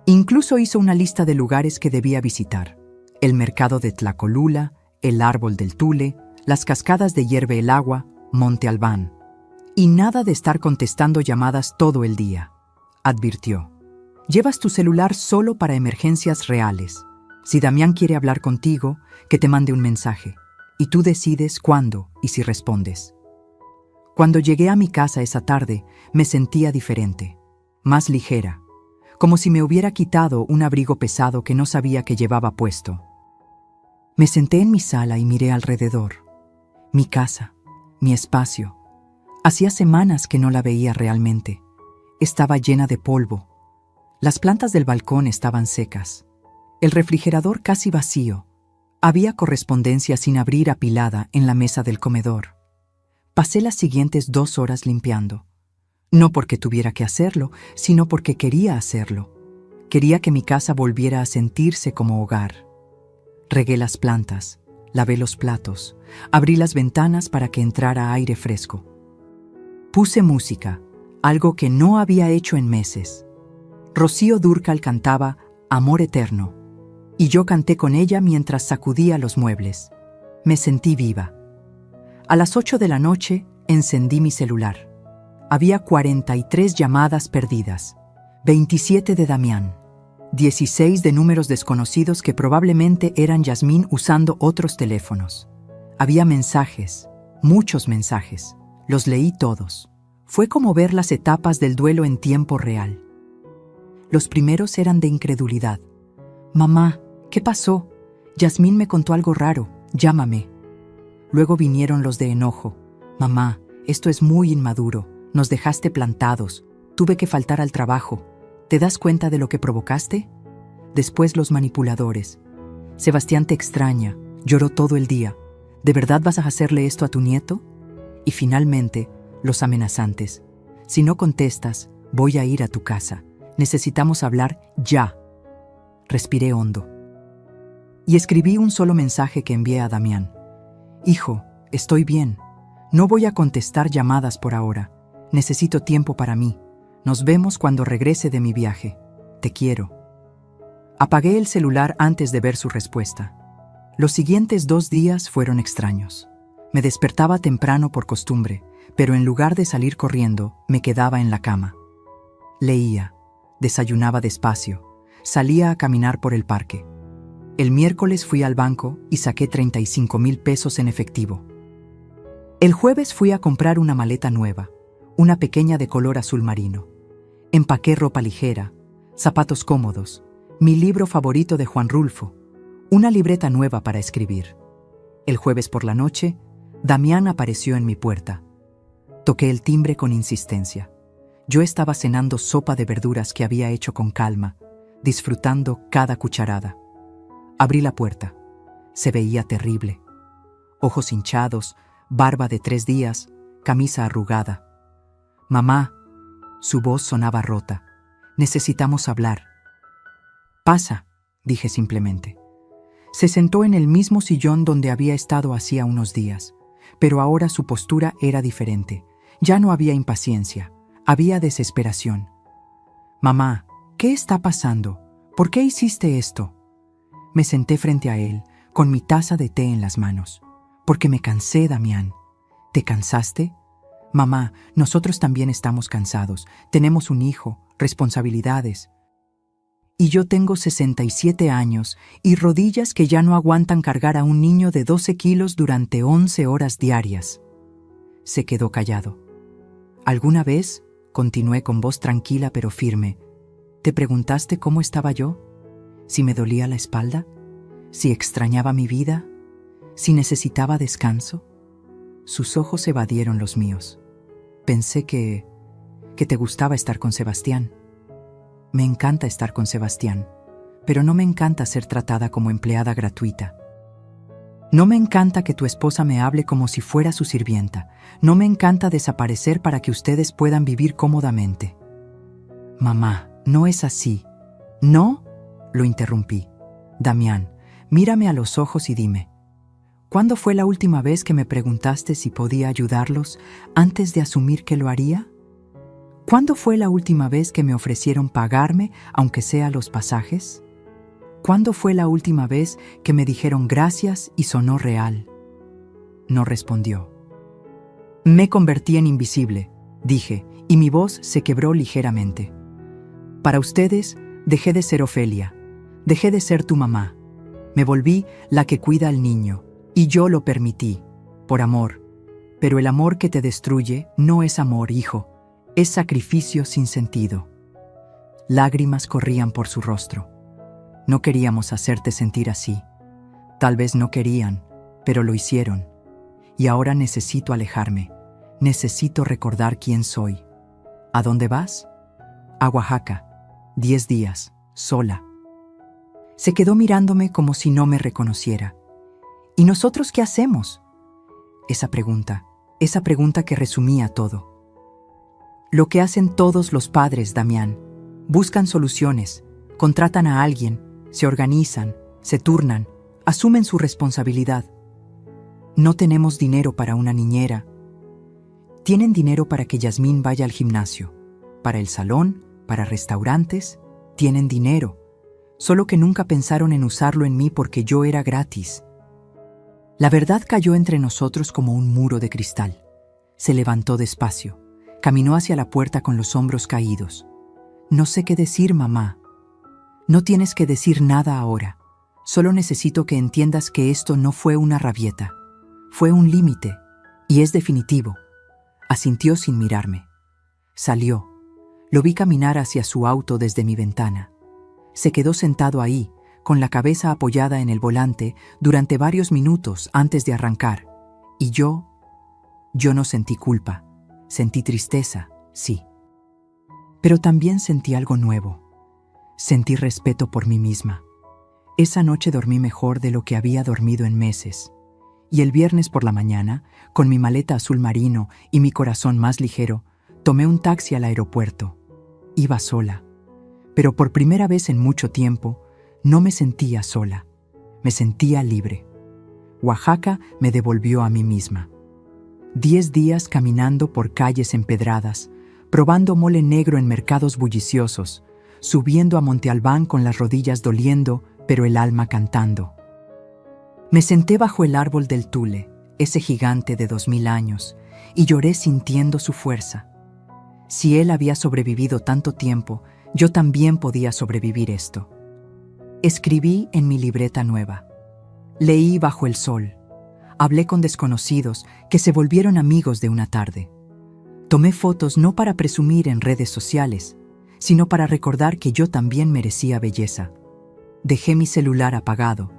Incluso hizo una lista de lugares que debía visitar. El mercado de Tlacolula, el árbol del Tule, las cascadas de Hierve el Agua, Monte Albán. Y nada de estar contestando llamadas todo el día, advirtió. Llevas tu celular solo para emergencias reales. Si Damián quiere hablar contigo, que te mande un mensaje. Y tú decides cuándo y si respondes. Cuando llegué a mi casa esa tarde, me sentía diferente, más ligera, como si me hubiera quitado un abrigo pesado que no sabía que llevaba puesto. Me senté en mi sala y miré alrededor. Mi casa, mi espacio. Hacía semanas que no la veía realmente. Estaba llena de polvo. Las plantas del balcón estaban secas. El refrigerador casi vacío. Había correspondencia sin abrir apilada en la mesa del comedor. Pasé las siguientes 2 horas limpiando. No porque tuviera que hacerlo, sino porque quería hacerlo. Quería que mi casa volviera a sentirse como hogar. Regué las plantas, lavé los platos, abrí las ventanas para que entrara aire fresco. Puse música, algo que no había hecho en meses. Rocío Dúrcal cantaba Amor Eterno, y yo canté con ella mientras sacudía los muebles. Me sentí viva. A las 8 de la noche, Encendí mi celular. Había 43 llamadas perdidas, 27 de Damián, 16 de números desconocidos que probablemente eran Yasmín usando otros teléfonos. Había mensajes, muchos mensajes. Los leí todos. Fue como ver las etapas del duelo en tiempo real. Los primeros eran de incredulidad. Mamá, ¿qué pasó? Yasmín me contó algo raro, llámame. Luego vinieron los de enojo. Mamá, esto es muy inmaduro, nos dejaste plantados, tuve que faltar al trabajo. ¿Te das cuenta de lo que provocaste? Después los manipuladores. Sebastián te extraña, lloró todo el día. ¿De verdad vas a hacerle esto a tu nieto? Y finalmente, los amenazantes. Si no contestas, voy a ir a tu casa. Necesitamos hablar ya. Respiré hondo. Y escribí un solo mensaje que envié a Damián. Hijo, estoy bien. No voy a contestar llamadas por ahora. Necesito tiempo para mí. Nos vemos cuando regrese de mi viaje. Te quiero. Apagué el celular antes de ver su respuesta. Los siguientes 2 días fueron extraños. Me despertaba temprano por costumbre, pero en lugar de salir corriendo, me quedaba en la cama. Leía, desayunaba despacio, salía a caminar por el parque. El miércoles fui al banco y saqué 35,000 pesos en efectivo. El jueves fui a comprar una maleta nueva, una pequeña de color azul marino. Empaqué ropa ligera, zapatos cómodos, mi libro favorito de Juan Rulfo, una libreta nueva para escribir. El jueves por la noche, Damián apareció en mi puerta. Toqué el timbre con insistencia. Yo estaba cenando sopa de verduras que había hecho con calma, disfrutando cada cucharada. Abrí la puerta. Se veía terrible. Ojos hinchados, barba de 3 días, camisa arrugada. Mamá, su voz sonaba rota. Necesitamos hablar. Pasa, dije simplemente. Se sentó en el mismo sillón donde había estado hacía unos días, pero ahora su postura era diferente. Ya no había impaciencia, había desesperación. Mamá, ¿qué está pasando? ¿Por qué hiciste esto? Me senté frente a él, con mi taza de té en las manos. Porque me cansé, Damián. ¿Te cansaste? Mamá, nosotros también estamos cansados. Tenemos un hijo, responsabilidades. Y yo tengo 67 años y rodillas que ya no aguantan cargar a un niño de 12 kilos durante 11 horas diarias. Se quedó callado. ¿Alguna vez? Continué con voz tranquila pero firme. ¿Te preguntaste cómo estaba yo? ¿Si me dolía la espalda? ¿Si extrañaba mi vida? ¿Si necesitaba descanso? Sus ojos evadieron los míos. Pensé que te gustaba estar con Sebastián. Me encanta estar con Sebastián, pero no me encanta ser tratada como empleada gratuita. No me encanta que tu esposa me hable como si fuera su sirvienta. No me encanta desaparecer para que ustedes puedan vivir cómodamente. Mamá, no es así. ¿No? Lo interrumpí. Damián, mírame a los ojos y dime. ¿Cuándo fue la última vez que me preguntaste si podía ayudarlos antes de asumir que lo haría? ¿Cuándo fue la última vez que me ofrecieron pagarme, aunque sea los pasajes? ¿Cuándo fue la última vez que me dijeron gracias y sonó real? No respondió. Me convertí en invisible, dije, y mi voz se quebró ligeramente. Para ustedes, dejé de ser Ofelia, dejé de ser tu mamá. Me volví la que cuida al niño, y yo lo permití, por amor. Pero el amor que te destruye no es amor, hijo. Es sacrificio sin sentido. Lágrimas corrían por su rostro. No queríamos hacerte sentir así. Tal vez no querían, pero lo hicieron. Y ahora necesito alejarme. Necesito recordar quién soy. ¿A dónde vas? A Oaxaca. 10 días, sola. Se quedó mirándome como si no me reconociera. ¿Y nosotros qué hacemos? Esa pregunta que resumía todo. Lo que hacen todos los padres, Damián. Buscan soluciones, contratan a alguien, se organizan, se turnan, asumen su responsabilidad. No tenemos dinero para una niñera. Tienen dinero para que Yasmín vaya al gimnasio, para el salón, para restaurantes. Tienen dinero, solo que nunca pensaron en usarlo en mí porque yo era gratis. La verdad cayó entre nosotros como un muro de cristal. Se levantó despacio. Caminó hacia la puerta con los hombros caídos. No sé qué decir, mamá. No tienes que decir nada ahora. Solo necesito que entiendas que esto no fue una rabieta. Fue un límite, y es definitivo. Asintió sin mirarme. Salió. Lo vi caminar hacia su auto desde mi ventana. Se quedó sentado ahí, con la cabeza apoyada en el volante, durante varios minutos antes de arrancar. Y yo no sentí culpa. Sentí tristeza, sí. Pero también sentí algo nuevo. Sentí respeto por mí misma. Esa noche dormí mejor de lo que había dormido en meses. Y el viernes por la mañana, con mi maleta azul marino y mi corazón más ligero, tomé un taxi al aeropuerto. Iba sola. Pero por primera vez en mucho tiempo, no me sentía sola. Me sentía libre. Oaxaca me devolvió a mí misma. 10 días caminando por calles empedradas, probando mole negro en mercados bulliciosos, subiendo a Monte Albán con las rodillas doliendo, pero el alma cantando. Me senté bajo el árbol del tule, ese gigante de 2000 años, y lloré sintiendo su fuerza. Si él había sobrevivido tanto tiempo, yo también podía sobrevivir esto. Escribí en mi libreta nueva. Leí bajo el sol. Hablé con desconocidos que se volvieron amigos de una tarde. Tomé fotos no para presumir en redes sociales, sino para recordar que yo también merecía belleza. Dejé mi celular apagado.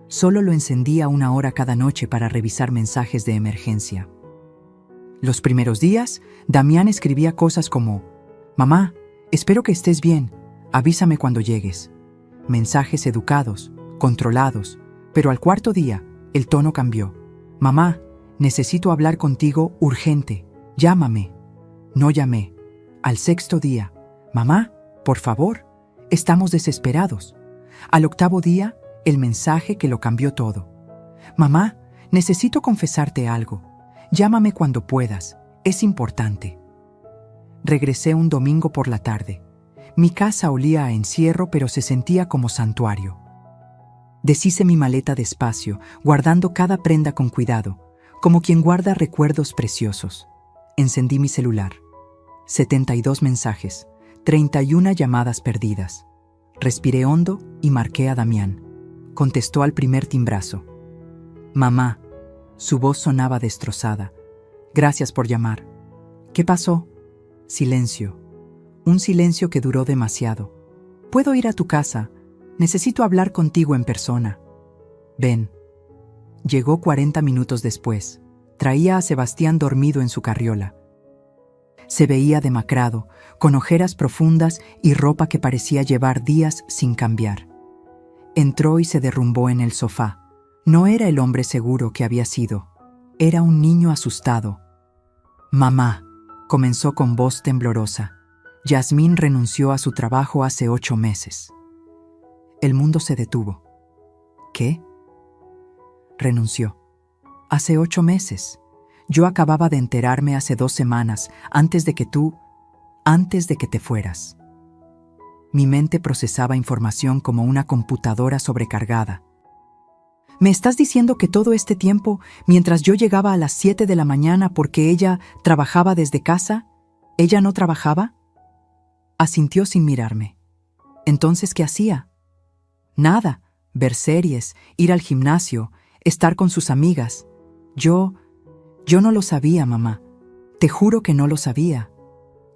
Solo lo encendía 1 hora cada noche para revisar mensajes de emergencia. Los primeros días, Damián escribía cosas como: «Mamá, espero que estés bien, avísame cuando llegues». Mensajes educados, controlados, pero al 4.º día, el tono cambió. «Mamá, necesito hablar contigo urgente, llámame». No llamé. Al 6.º día: «Mamá, por favor, estamos desesperados». Al 8.º día, el mensaje que lo cambió todo: «Mamá, necesito confesarte algo. Llámame cuando puedas, es importante». Regresé un domingo por la tarde. Mi casa olía a encierro, pero se sentía como santuario. Deshice mi maleta despacio, guardando cada prenda con cuidado, como quien guarda recuerdos preciosos. Encendí mi celular. 72 mensajes, 31 llamadas perdidas. Respiré hondo y marqué a Damián. Contestó al primer timbrazo. «Mamá». Su voz sonaba destrozada. «Gracias por llamar». «¿Qué pasó?» Silencio. Un silencio que duró demasiado. «¿Puedo ir a tu casa? Necesito hablar contigo en persona». «Ven». Llegó 40 minutos después. Traía a Sebastián dormido en su carriola. Se veía demacrado, con ojeras profundas y ropa que parecía llevar días sin cambiar. Entró y se derrumbó en el sofá. No era el hombre seguro que había sido. Era un niño asustado. «Mamá», comenzó con voz temblorosa. «Yasmín renunció a su trabajo hace 8 meses». El mundo se detuvo. «¿Qué?» «Renunció. Hace 8 meses. Yo acababa de enterarme hace 2 semanas, antes de que te fueras». Mi mente procesaba información como una computadora sobrecargada. «¿Me estás diciendo que todo este tiempo, mientras yo llegaba a las 7 de la mañana porque ella trabajaba desde casa, ella no trabajaba?» Asintió sin mirarme. «¿Entonces qué hacía?» «Nada. Ver series, ir al gimnasio, estar con sus amigas. Yo no lo sabía, mamá. Te juro que no lo sabía».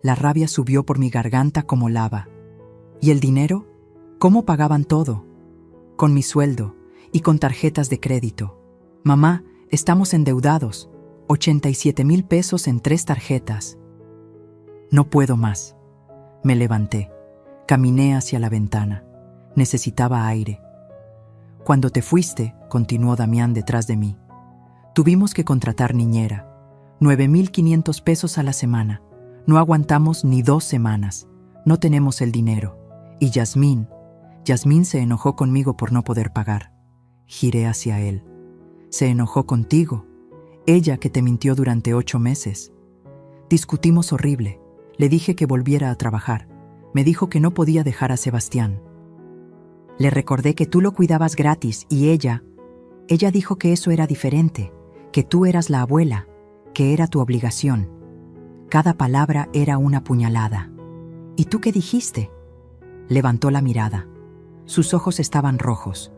La rabia subió por mi garganta como lava. ¿Y el dinero? ¿Cómo pagaban todo? Con mi sueldo y con tarjetas de crédito. «Mamá, estamos endeudados. 87,000 pesos en 3 tarjetas». No puedo más. Me levanté. Caminé hacia la ventana. Necesitaba aire. «Cuando te fuiste», continuó Damián detrás de mí, «tuvimos que contratar niñera. 9,500 pesos a la semana. No aguantamos ni 2 semanas. No tenemos el dinero. Y Yasmín se enojó conmigo por no poder pagar». Giré hacia él. «Se enojó contigo. Ella que te mintió durante 8 meses. Discutimos horrible. Le dije que volviera a trabajar. Me dijo que no podía dejar a Sebastián. Le recordé que tú lo cuidabas gratis y ella dijo que eso era diferente, que tú eras la abuela, que era tu obligación. Cada palabra era una puñalada. ¿Y tú qué dijiste? Levantó la mirada. Sus ojos estaban rojos.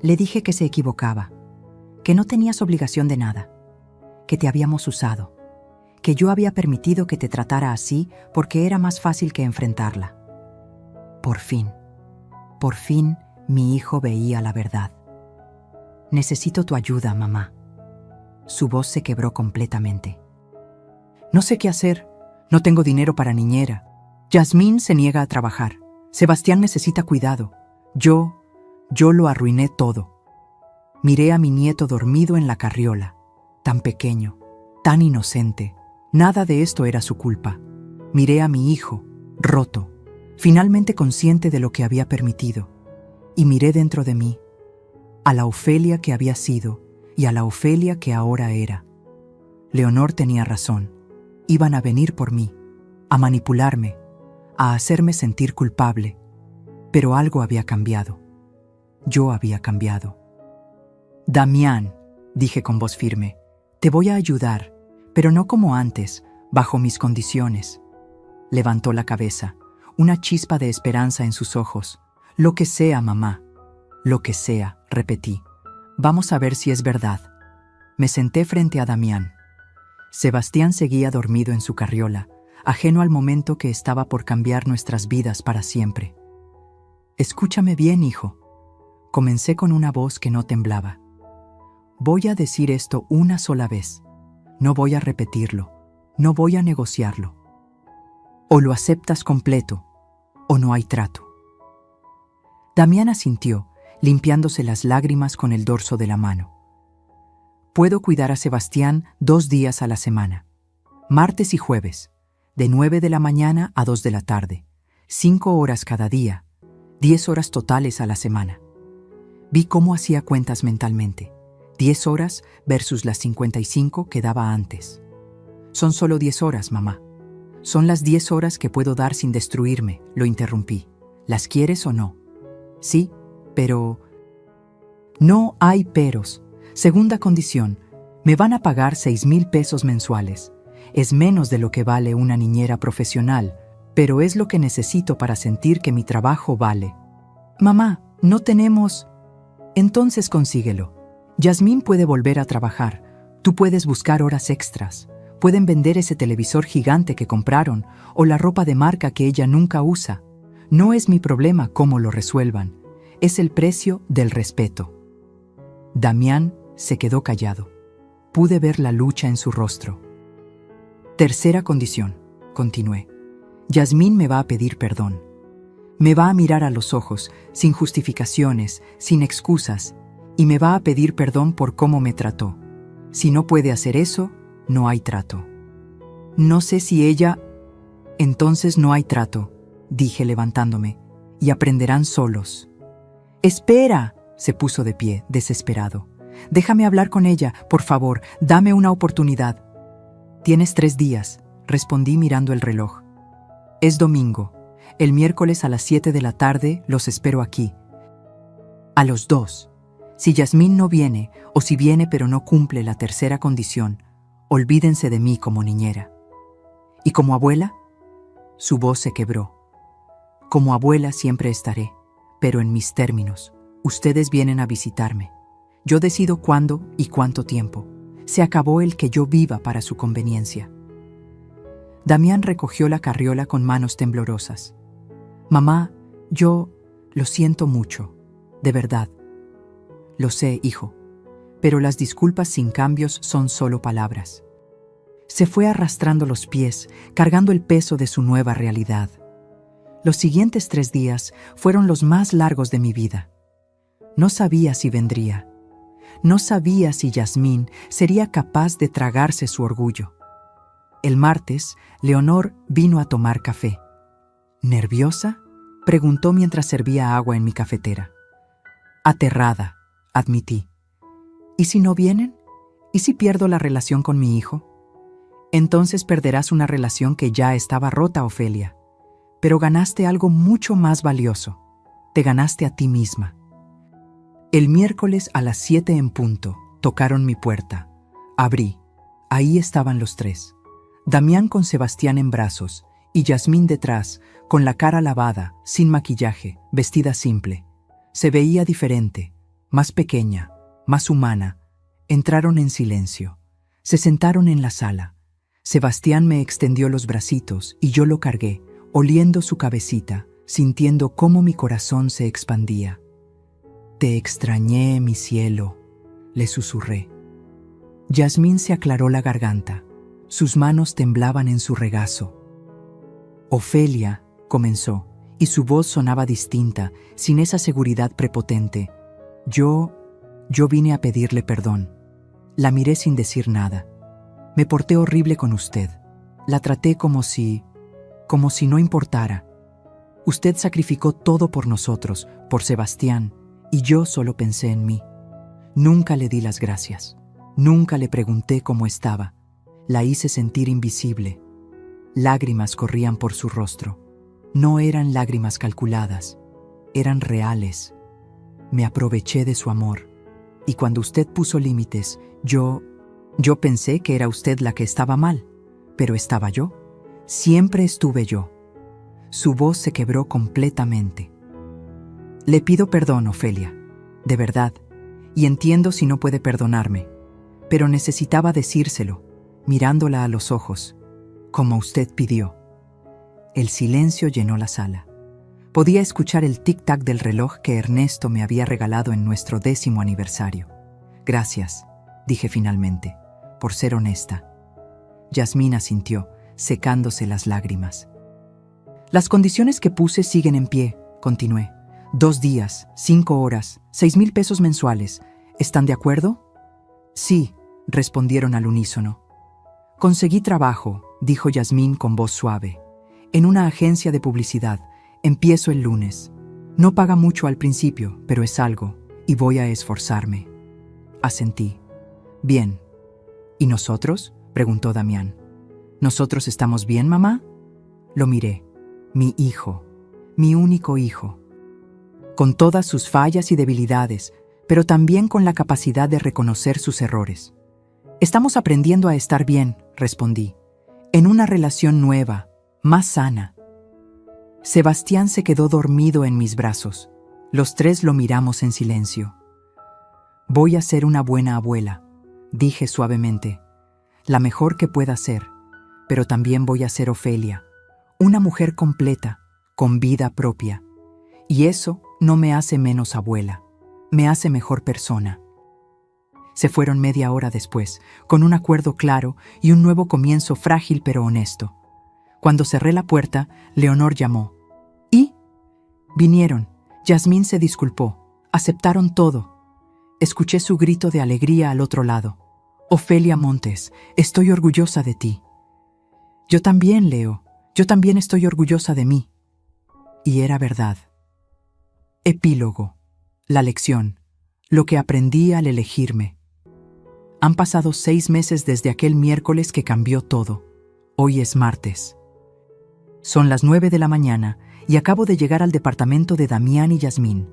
Le dije que se equivocaba, que no tenías obligación de nada, que te habíamos usado, que yo había permitido que te tratara así porque era más fácil que enfrentarla. Por fin, mi hijo veía la verdad. Necesito tu ayuda, mamá. Su voz se quebró completamente. No sé qué hacer. No tengo dinero para niñera. Yasmín se niega a trabajar. Sebastián necesita cuidado. Yo lo arruiné todo. Miré a mi nieto dormido en la carriola, tan pequeño, tan inocente. Nada de esto era su culpa. Miré a mi hijo, roto, finalmente consciente de lo que había permitido. Y miré dentro de mí, a la Ofelia que había sido y a la Ofelia que ahora era. Leonor tenía razón. Iban a venir por mí, a manipularme, a hacerme sentir culpable. Pero algo había cambiado. Yo había cambiado. Damián, dije con voz firme, te voy a ayudar, pero no como antes, bajo mis condiciones. Levantó la cabeza, una chispa de esperanza en sus ojos. Lo que sea, mamá. Lo que sea, repetí. Vamos a ver si es verdad. Me senté frente a Damián. Sebastián seguía dormido en su carriola, ajeno al momento que estaba por cambiar nuestras vidas para siempre. Escúchame bien, hijo. Comencé con una voz que no temblaba. Voy a decir esto una sola vez. No voy a repetirlo. No voy a negociarlo. O lo aceptas completo, o no hay trato. Damián asintió, limpiándose las lágrimas con el dorso de la mano. Puedo cuidar a Sebastián 2 días a la semana. Martes y jueves, de 9 de la mañana a 2 de la tarde. 5 horas cada día, 10 horas totales a la semana. Vi cómo hacía cuentas mentalmente. 10 horas versus las 55 que daba antes. Son solo 10 horas, mamá. Son las 10 horas que puedo dar sin destruirme, lo interrumpí. ¿Las quieres o no? Sí, pero... No hay peros. Segunda condición, me van a pagar 6,000 pesos mensuales. Es menos de lo que vale una niñera profesional, pero es lo que necesito para sentir que mi trabajo vale. Mamá, no tenemos... Entonces consíguelo. Yasmín puede volver a trabajar. Tú puedes buscar horas extras. Pueden vender ese televisor gigante que compraron o la ropa de marca que ella nunca usa. No es mi problema cómo lo resuelvan. Es el precio del respeto. Damián se quedó callado. Pude ver la lucha en su rostro. Tercera condición, continué. Yasmín me va a pedir perdón. Me va a mirar a los ojos, sin justificaciones, sin excusas, y me va a pedir perdón por cómo me trató. Si no puede hacer eso, no hay trato. No sé si ella... Entonces no hay trato, dije levantándome, y aprenderán solos. ¡Espera!, se puso de pie, desesperado. Déjame hablar con ella, por favor, dame una oportunidad. Tienes 3 días, respondí mirando el reloj. Es domingo. El miércoles a las 7 de la tarde los espero aquí. A los 2. Si Yasmín no viene, o si viene pero no cumple la tercera condición, olvídense de mí como niñera. ¿Y como abuela? Su voz se quebró. Como abuela siempre estaré, pero en mis términos. Ustedes vienen a visitarme. Yo decido cuándo y cuánto tiempo. Se acabó el que yo viva para su conveniencia. Damián recogió la carriola con manos temblorosas. Mamá, yo lo siento mucho, de verdad. Lo sé, hijo, pero las disculpas sin cambios son solo palabras. Se fue arrastrando los pies, cargando el peso de su nueva realidad. Los siguientes 3 días fueron los más largos de mi vida. No sabía si vendría. No sabía si Yasmín sería capaz de tragarse su orgullo. El martes, Leonor vino a tomar café. ¿Nerviosa?, preguntó mientras servía agua en mi cafetera. Aterrada, admití. ¿Y si no vienen? ¿Y si pierdo la relación con mi hijo? Entonces perderás una relación que ya estaba rota, Ofelia. Pero ganaste algo mucho más valioso. Te ganaste a ti misma. El miércoles a las 7 en punto, tocaron mi puerta. Abrí. Ahí estaban los tres. Damián con Sebastián en brazos y Yasmín detrás, con la cara lavada, sin maquillaje, vestida simple. Se veía diferente, más pequeña, más humana. Entraron en silencio. Se sentaron en la sala. Sebastián me extendió los bracitos y yo lo cargué, oliendo su cabecita, sintiendo cómo mi corazón se expandía. «Te extrañé, mi cielo», le susurré. Yasmín se aclaró la garganta. Sus manos temblaban en su regazo. «Ofelia», comenzó, y su voz sonaba distinta, sin esa seguridad prepotente. Yo vine a pedirle perdón. La miré sin decir nada. Me porté horrible con usted. La traté como si no importara. Usted sacrificó todo por nosotros, por Sebastián, y yo solo pensé en mí. Nunca le di las gracias. Nunca le pregunté cómo estaba. La hice sentir invisible. Lágrimas corrían por su rostro. No eran lágrimas calculadas. Eran reales. Me aproveché de su amor. Y cuando usted puso límites, yo pensé que era usted la que estaba mal. Pero estaba yo. Siempre estuve yo. Su voz se quebró completamente. Le pido perdón, Ofelia. De verdad. Y entiendo si no puede perdonarme. Pero necesitaba decírselo, mirándola a los ojos, como usted pidió. El silencio llenó la sala. Podía escuchar el tic-tac del reloj que Ernesto me había regalado en nuestro 10º aniversario. Gracias, dije finalmente, por ser honesta. Yasmín asintió, secándose las lágrimas. Las condiciones que puse siguen en pie, continué. 2 días, 5 horas, 6,000 pesos mensuales. ¿Están de acuerdo? Sí, respondieron al unísono. Conseguí trabajo, dijo Yasmín con voz suave. En una agencia de publicidad. Empiezo el lunes. No paga mucho al principio, pero es algo, y voy a esforzarme. Asentí. Bien. ¿Y nosotros?, preguntó Damián. ¿Nosotros estamos bien, mamá? Lo miré. Mi hijo. Mi único hijo. Con todas sus fallas y debilidades, pero también con la capacidad de reconocer sus errores. Estamos aprendiendo a estar bien, respondí. En una relación nueva, más sana. Sebastián se quedó dormido en mis brazos. Los tres lo miramos en silencio. Voy a ser una buena abuela, dije suavemente. La mejor que pueda ser, pero también voy a ser Ofelia, una mujer completa, con vida propia. Y eso no me hace menos abuela, me hace mejor persona. Se fueron media hora después, con un acuerdo claro y un nuevo comienzo frágil pero honesto. Cuando cerré la puerta, Leonor llamó. ¿Y? Vinieron. Yasmín se disculpó. Aceptaron todo. Escuché su grito de alegría al otro lado. Ofelia Montes, estoy orgullosa de ti. Yo también, Leo. Yo también estoy orgullosa de mí. Y era verdad. Epílogo. La lección. Lo que aprendí al elegirme. Han pasado 6 meses desde aquel miércoles que cambió todo. Hoy es martes. Son las 9 de la mañana y acabo de llegar al departamento de Damián y Yasmín,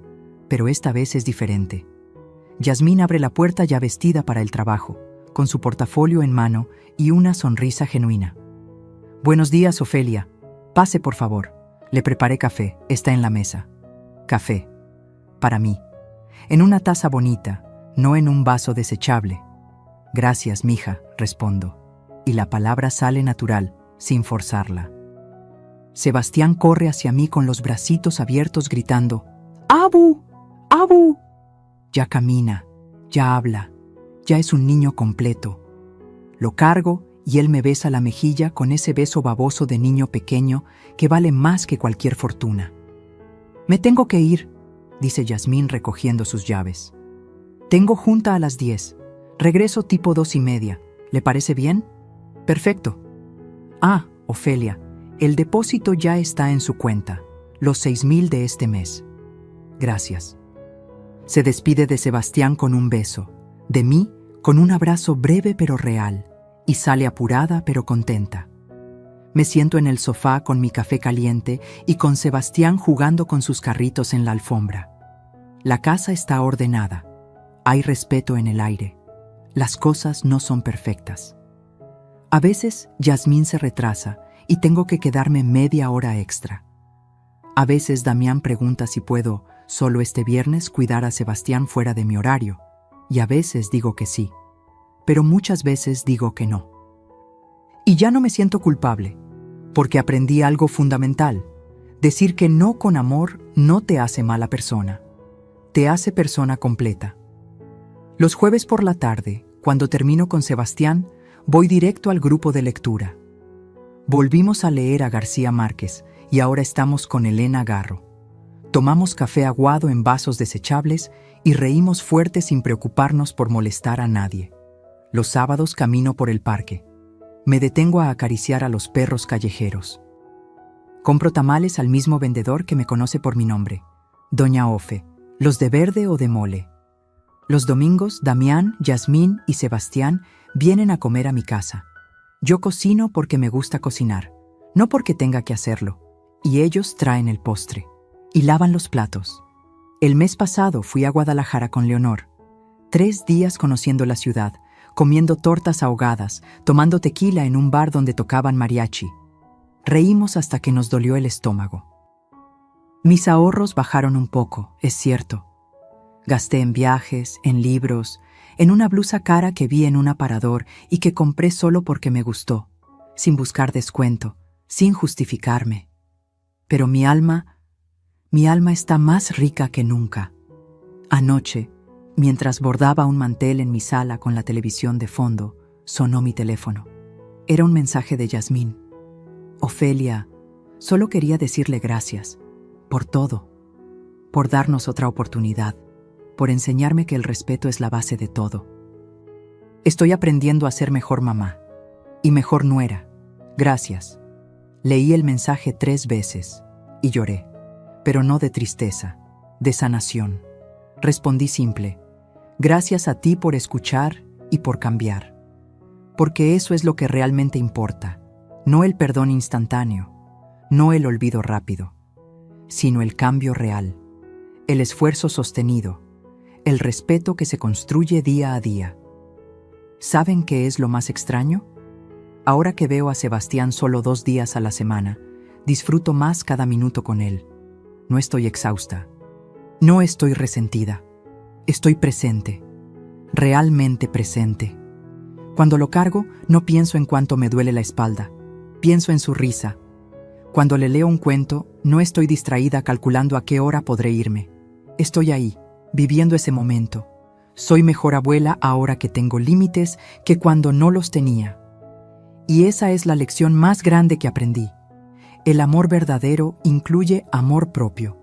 pero esta vez es diferente. Yasmín abre la puerta ya vestida para el trabajo, con su portafolio en mano y una sonrisa genuina. Buenos días, Ofelia. Pase, por favor. Le preparé café, está en la mesa. Café. Para mí. En una taza bonita, no en un vaso desechable. Gracias, mija, respondo. Y la palabra sale natural, sin forzarla. Sebastián corre hacia mí con los bracitos abiertos gritando, ¡Abu! ¡Abu! Ya camina, ya habla, ya es un niño completo. Lo cargo y él me besa la mejilla con ese beso baboso de niño pequeño que vale más que cualquier fortuna. Me tengo que ir, dice Yasmín recogiendo sus llaves. Tengo junta a las 10. Regreso tipo 2:30. ¿Le parece bien? Perfecto. Ah, Ofelia, el depósito ya está en su cuenta, los 6,000 de este mes. Gracias. Se despide de Sebastián con un beso, de mí con un abrazo breve pero real, y sale apurada pero contenta. Me siento en el sofá con mi café caliente y con Sebastián jugando con sus carritos en la alfombra. La casa está ordenada. Hay respeto en el aire. Las cosas no son perfectas. A veces Yasmín se retrasa y tengo que quedarme media hora extra. A veces Damián pregunta si puedo, solo este viernes, cuidar a Sebastián fuera de mi horario, y a veces digo que sí, pero muchas veces digo que no. Y ya no me siento culpable, porque aprendí algo fundamental. Decir que no con amor no te hace mala persona, te hace persona completa. Los jueves por la tarde, cuando termino con Sebastián, voy directo al grupo de lectura. Volvimos a leer a García Márquez y ahora estamos con Elena Garro. Tomamos café aguado en vasos desechables y reímos fuerte sin preocuparnos por molestar a nadie. Los sábados camino por el parque. Me detengo a acariciar a los perros callejeros. Compro tamales al mismo vendedor que me conoce por mi nombre, Doña Ofe, los de verde o de mole. Los domingos, Damián, Yasmín y Sebastián vienen a comer a mi casa. Yo cocino porque me gusta cocinar, no porque tenga que hacerlo, y ellos traen el postre y lavan los platos. El mes pasado fui a Guadalajara con Leonor. 3 días conociendo la ciudad, comiendo tortas ahogadas, tomando tequila en un bar donde tocaban mariachi. Reímos hasta que nos dolió el estómago. Mis ahorros bajaron un poco, es cierto. Gasté en viajes, en libros, en una blusa cara que vi en un aparador y que compré solo porque me gustó, sin buscar descuento, sin justificarme. Pero mi alma está más rica que nunca. Anoche, mientras bordaba un mantel en mi sala con la televisión de fondo, sonó mi teléfono. Era un mensaje de Yasmín. Ofelia, solo quería decirle gracias, por todo, por darnos otra oportunidad, por enseñarme que el respeto es la base de todo. Estoy aprendiendo a ser mejor mamá y mejor nuera. Gracias. Leí el mensaje 3 veces y lloré, pero no de tristeza, de sanación. Respondí simple: gracias a ti por escuchar y por cambiar. Porque eso es lo que realmente importa, no el perdón instantáneo, no el olvido rápido, sino el cambio real, el esfuerzo sostenido, el respeto que se construye día a día. ¿Saben qué es lo más extraño? Ahora que veo a Sebastián solo 2 días a la semana, disfruto más cada minuto con él. No estoy exhausta. No estoy resentida. Estoy presente. Realmente presente. Cuando lo cargo, no pienso en cuánto me duele la espalda. Pienso en su risa. Cuando le leo un cuento, no estoy distraída calculando a qué hora podré irme. Estoy ahí, viviendo ese momento. Soy mejor abuela ahora que tengo límites que cuando no los tenía. Y esa es la lección más grande que aprendí. El amor verdadero incluye amor propio.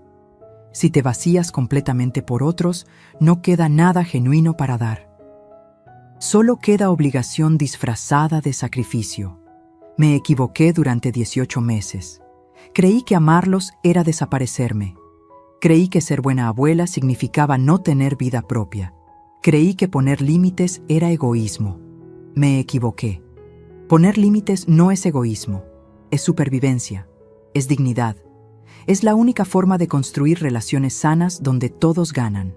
Si te vacías completamente por otros, no queda nada genuino para dar. Solo queda obligación disfrazada de sacrificio. Me equivoqué durante 18 meses. Creí que amarlos era desaparecerme. Creí que ser buena abuela significaba no tener vida propia. Creí que poner límites era egoísmo. Me equivoqué. Poner límites no es egoísmo, es supervivencia, es dignidad. Es la única forma de construir relaciones sanas donde todos ganan.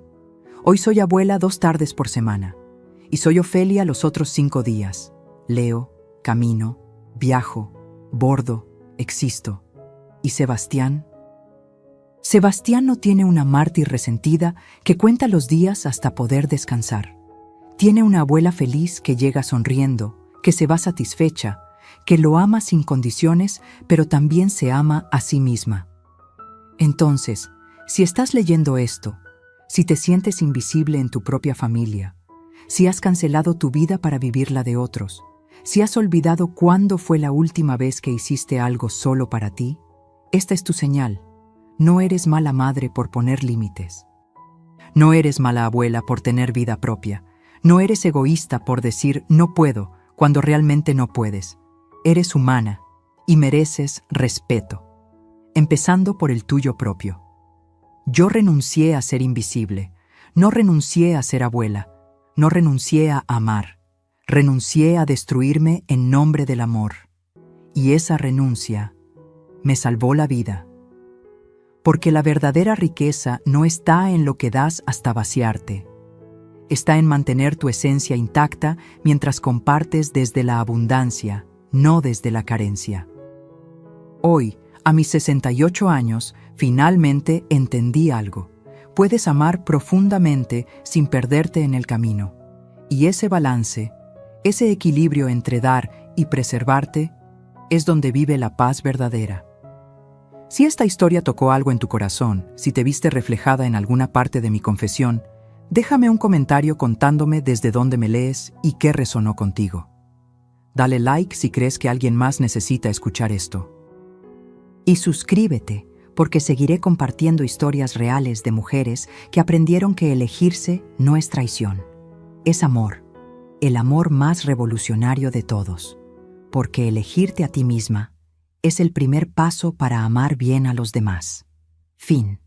Hoy soy abuela 2 tardes por semana. Y soy Ofelia los otros 5 días. Leo, camino, viajo, bordo, existo. ¿Y Sebastián? Sebastián no tiene una mártir resentida que cuenta los días hasta poder descansar. Tiene una abuela feliz que llega sonriendo, que se va satisfecha, que lo ama sin condiciones, pero también se ama a sí misma. Entonces, si estás leyendo esto, si te sientes invisible en tu propia familia, si has cancelado tu vida para vivir la de otros, si has olvidado cuándo fue la última vez que hiciste algo solo para ti, esta es tu señal. No eres mala madre por poner límites. No eres mala abuela por tener vida propia. No eres egoísta por decir no puedo cuando realmente no puedes. Eres humana y mereces respeto, empezando por el tuyo propio. Yo renuncié a ser invisible, no renuncié a ser abuela, no renuncié a amar, renuncié a destruirme en nombre del amor. Y esa renuncia me salvó la vida. Porque la verdadera riqueza no está en lo que das hasta vaciarte. está en mantener tu esencia intacta mientras compartes desde la abundancia, no desde la carencia. Hoy, a mis 68 años, finalmente entendí algo. Puedes amar profundamente sin perderte en el camino. Y ese balance, ese equilibrio entre dar y preservarte, es donde vive la paz verdadera. Si esta historia tocó algo en tu corazón, si te viste reflejada en alguna parte de mi confesión, déjame un comentario contándome desde dónde me lees y qué resonó contigo. Dale like si crees que alguien más necesita escuchar esto. Y suscríbete, porque seguiré compartiendo historias reales de mujeres que aprendieron que elegirse no es traición, es amor, el amor más revolucionario de todos, porque elegirte a ti misma es el primer paso para amar bien a los demás. Fin.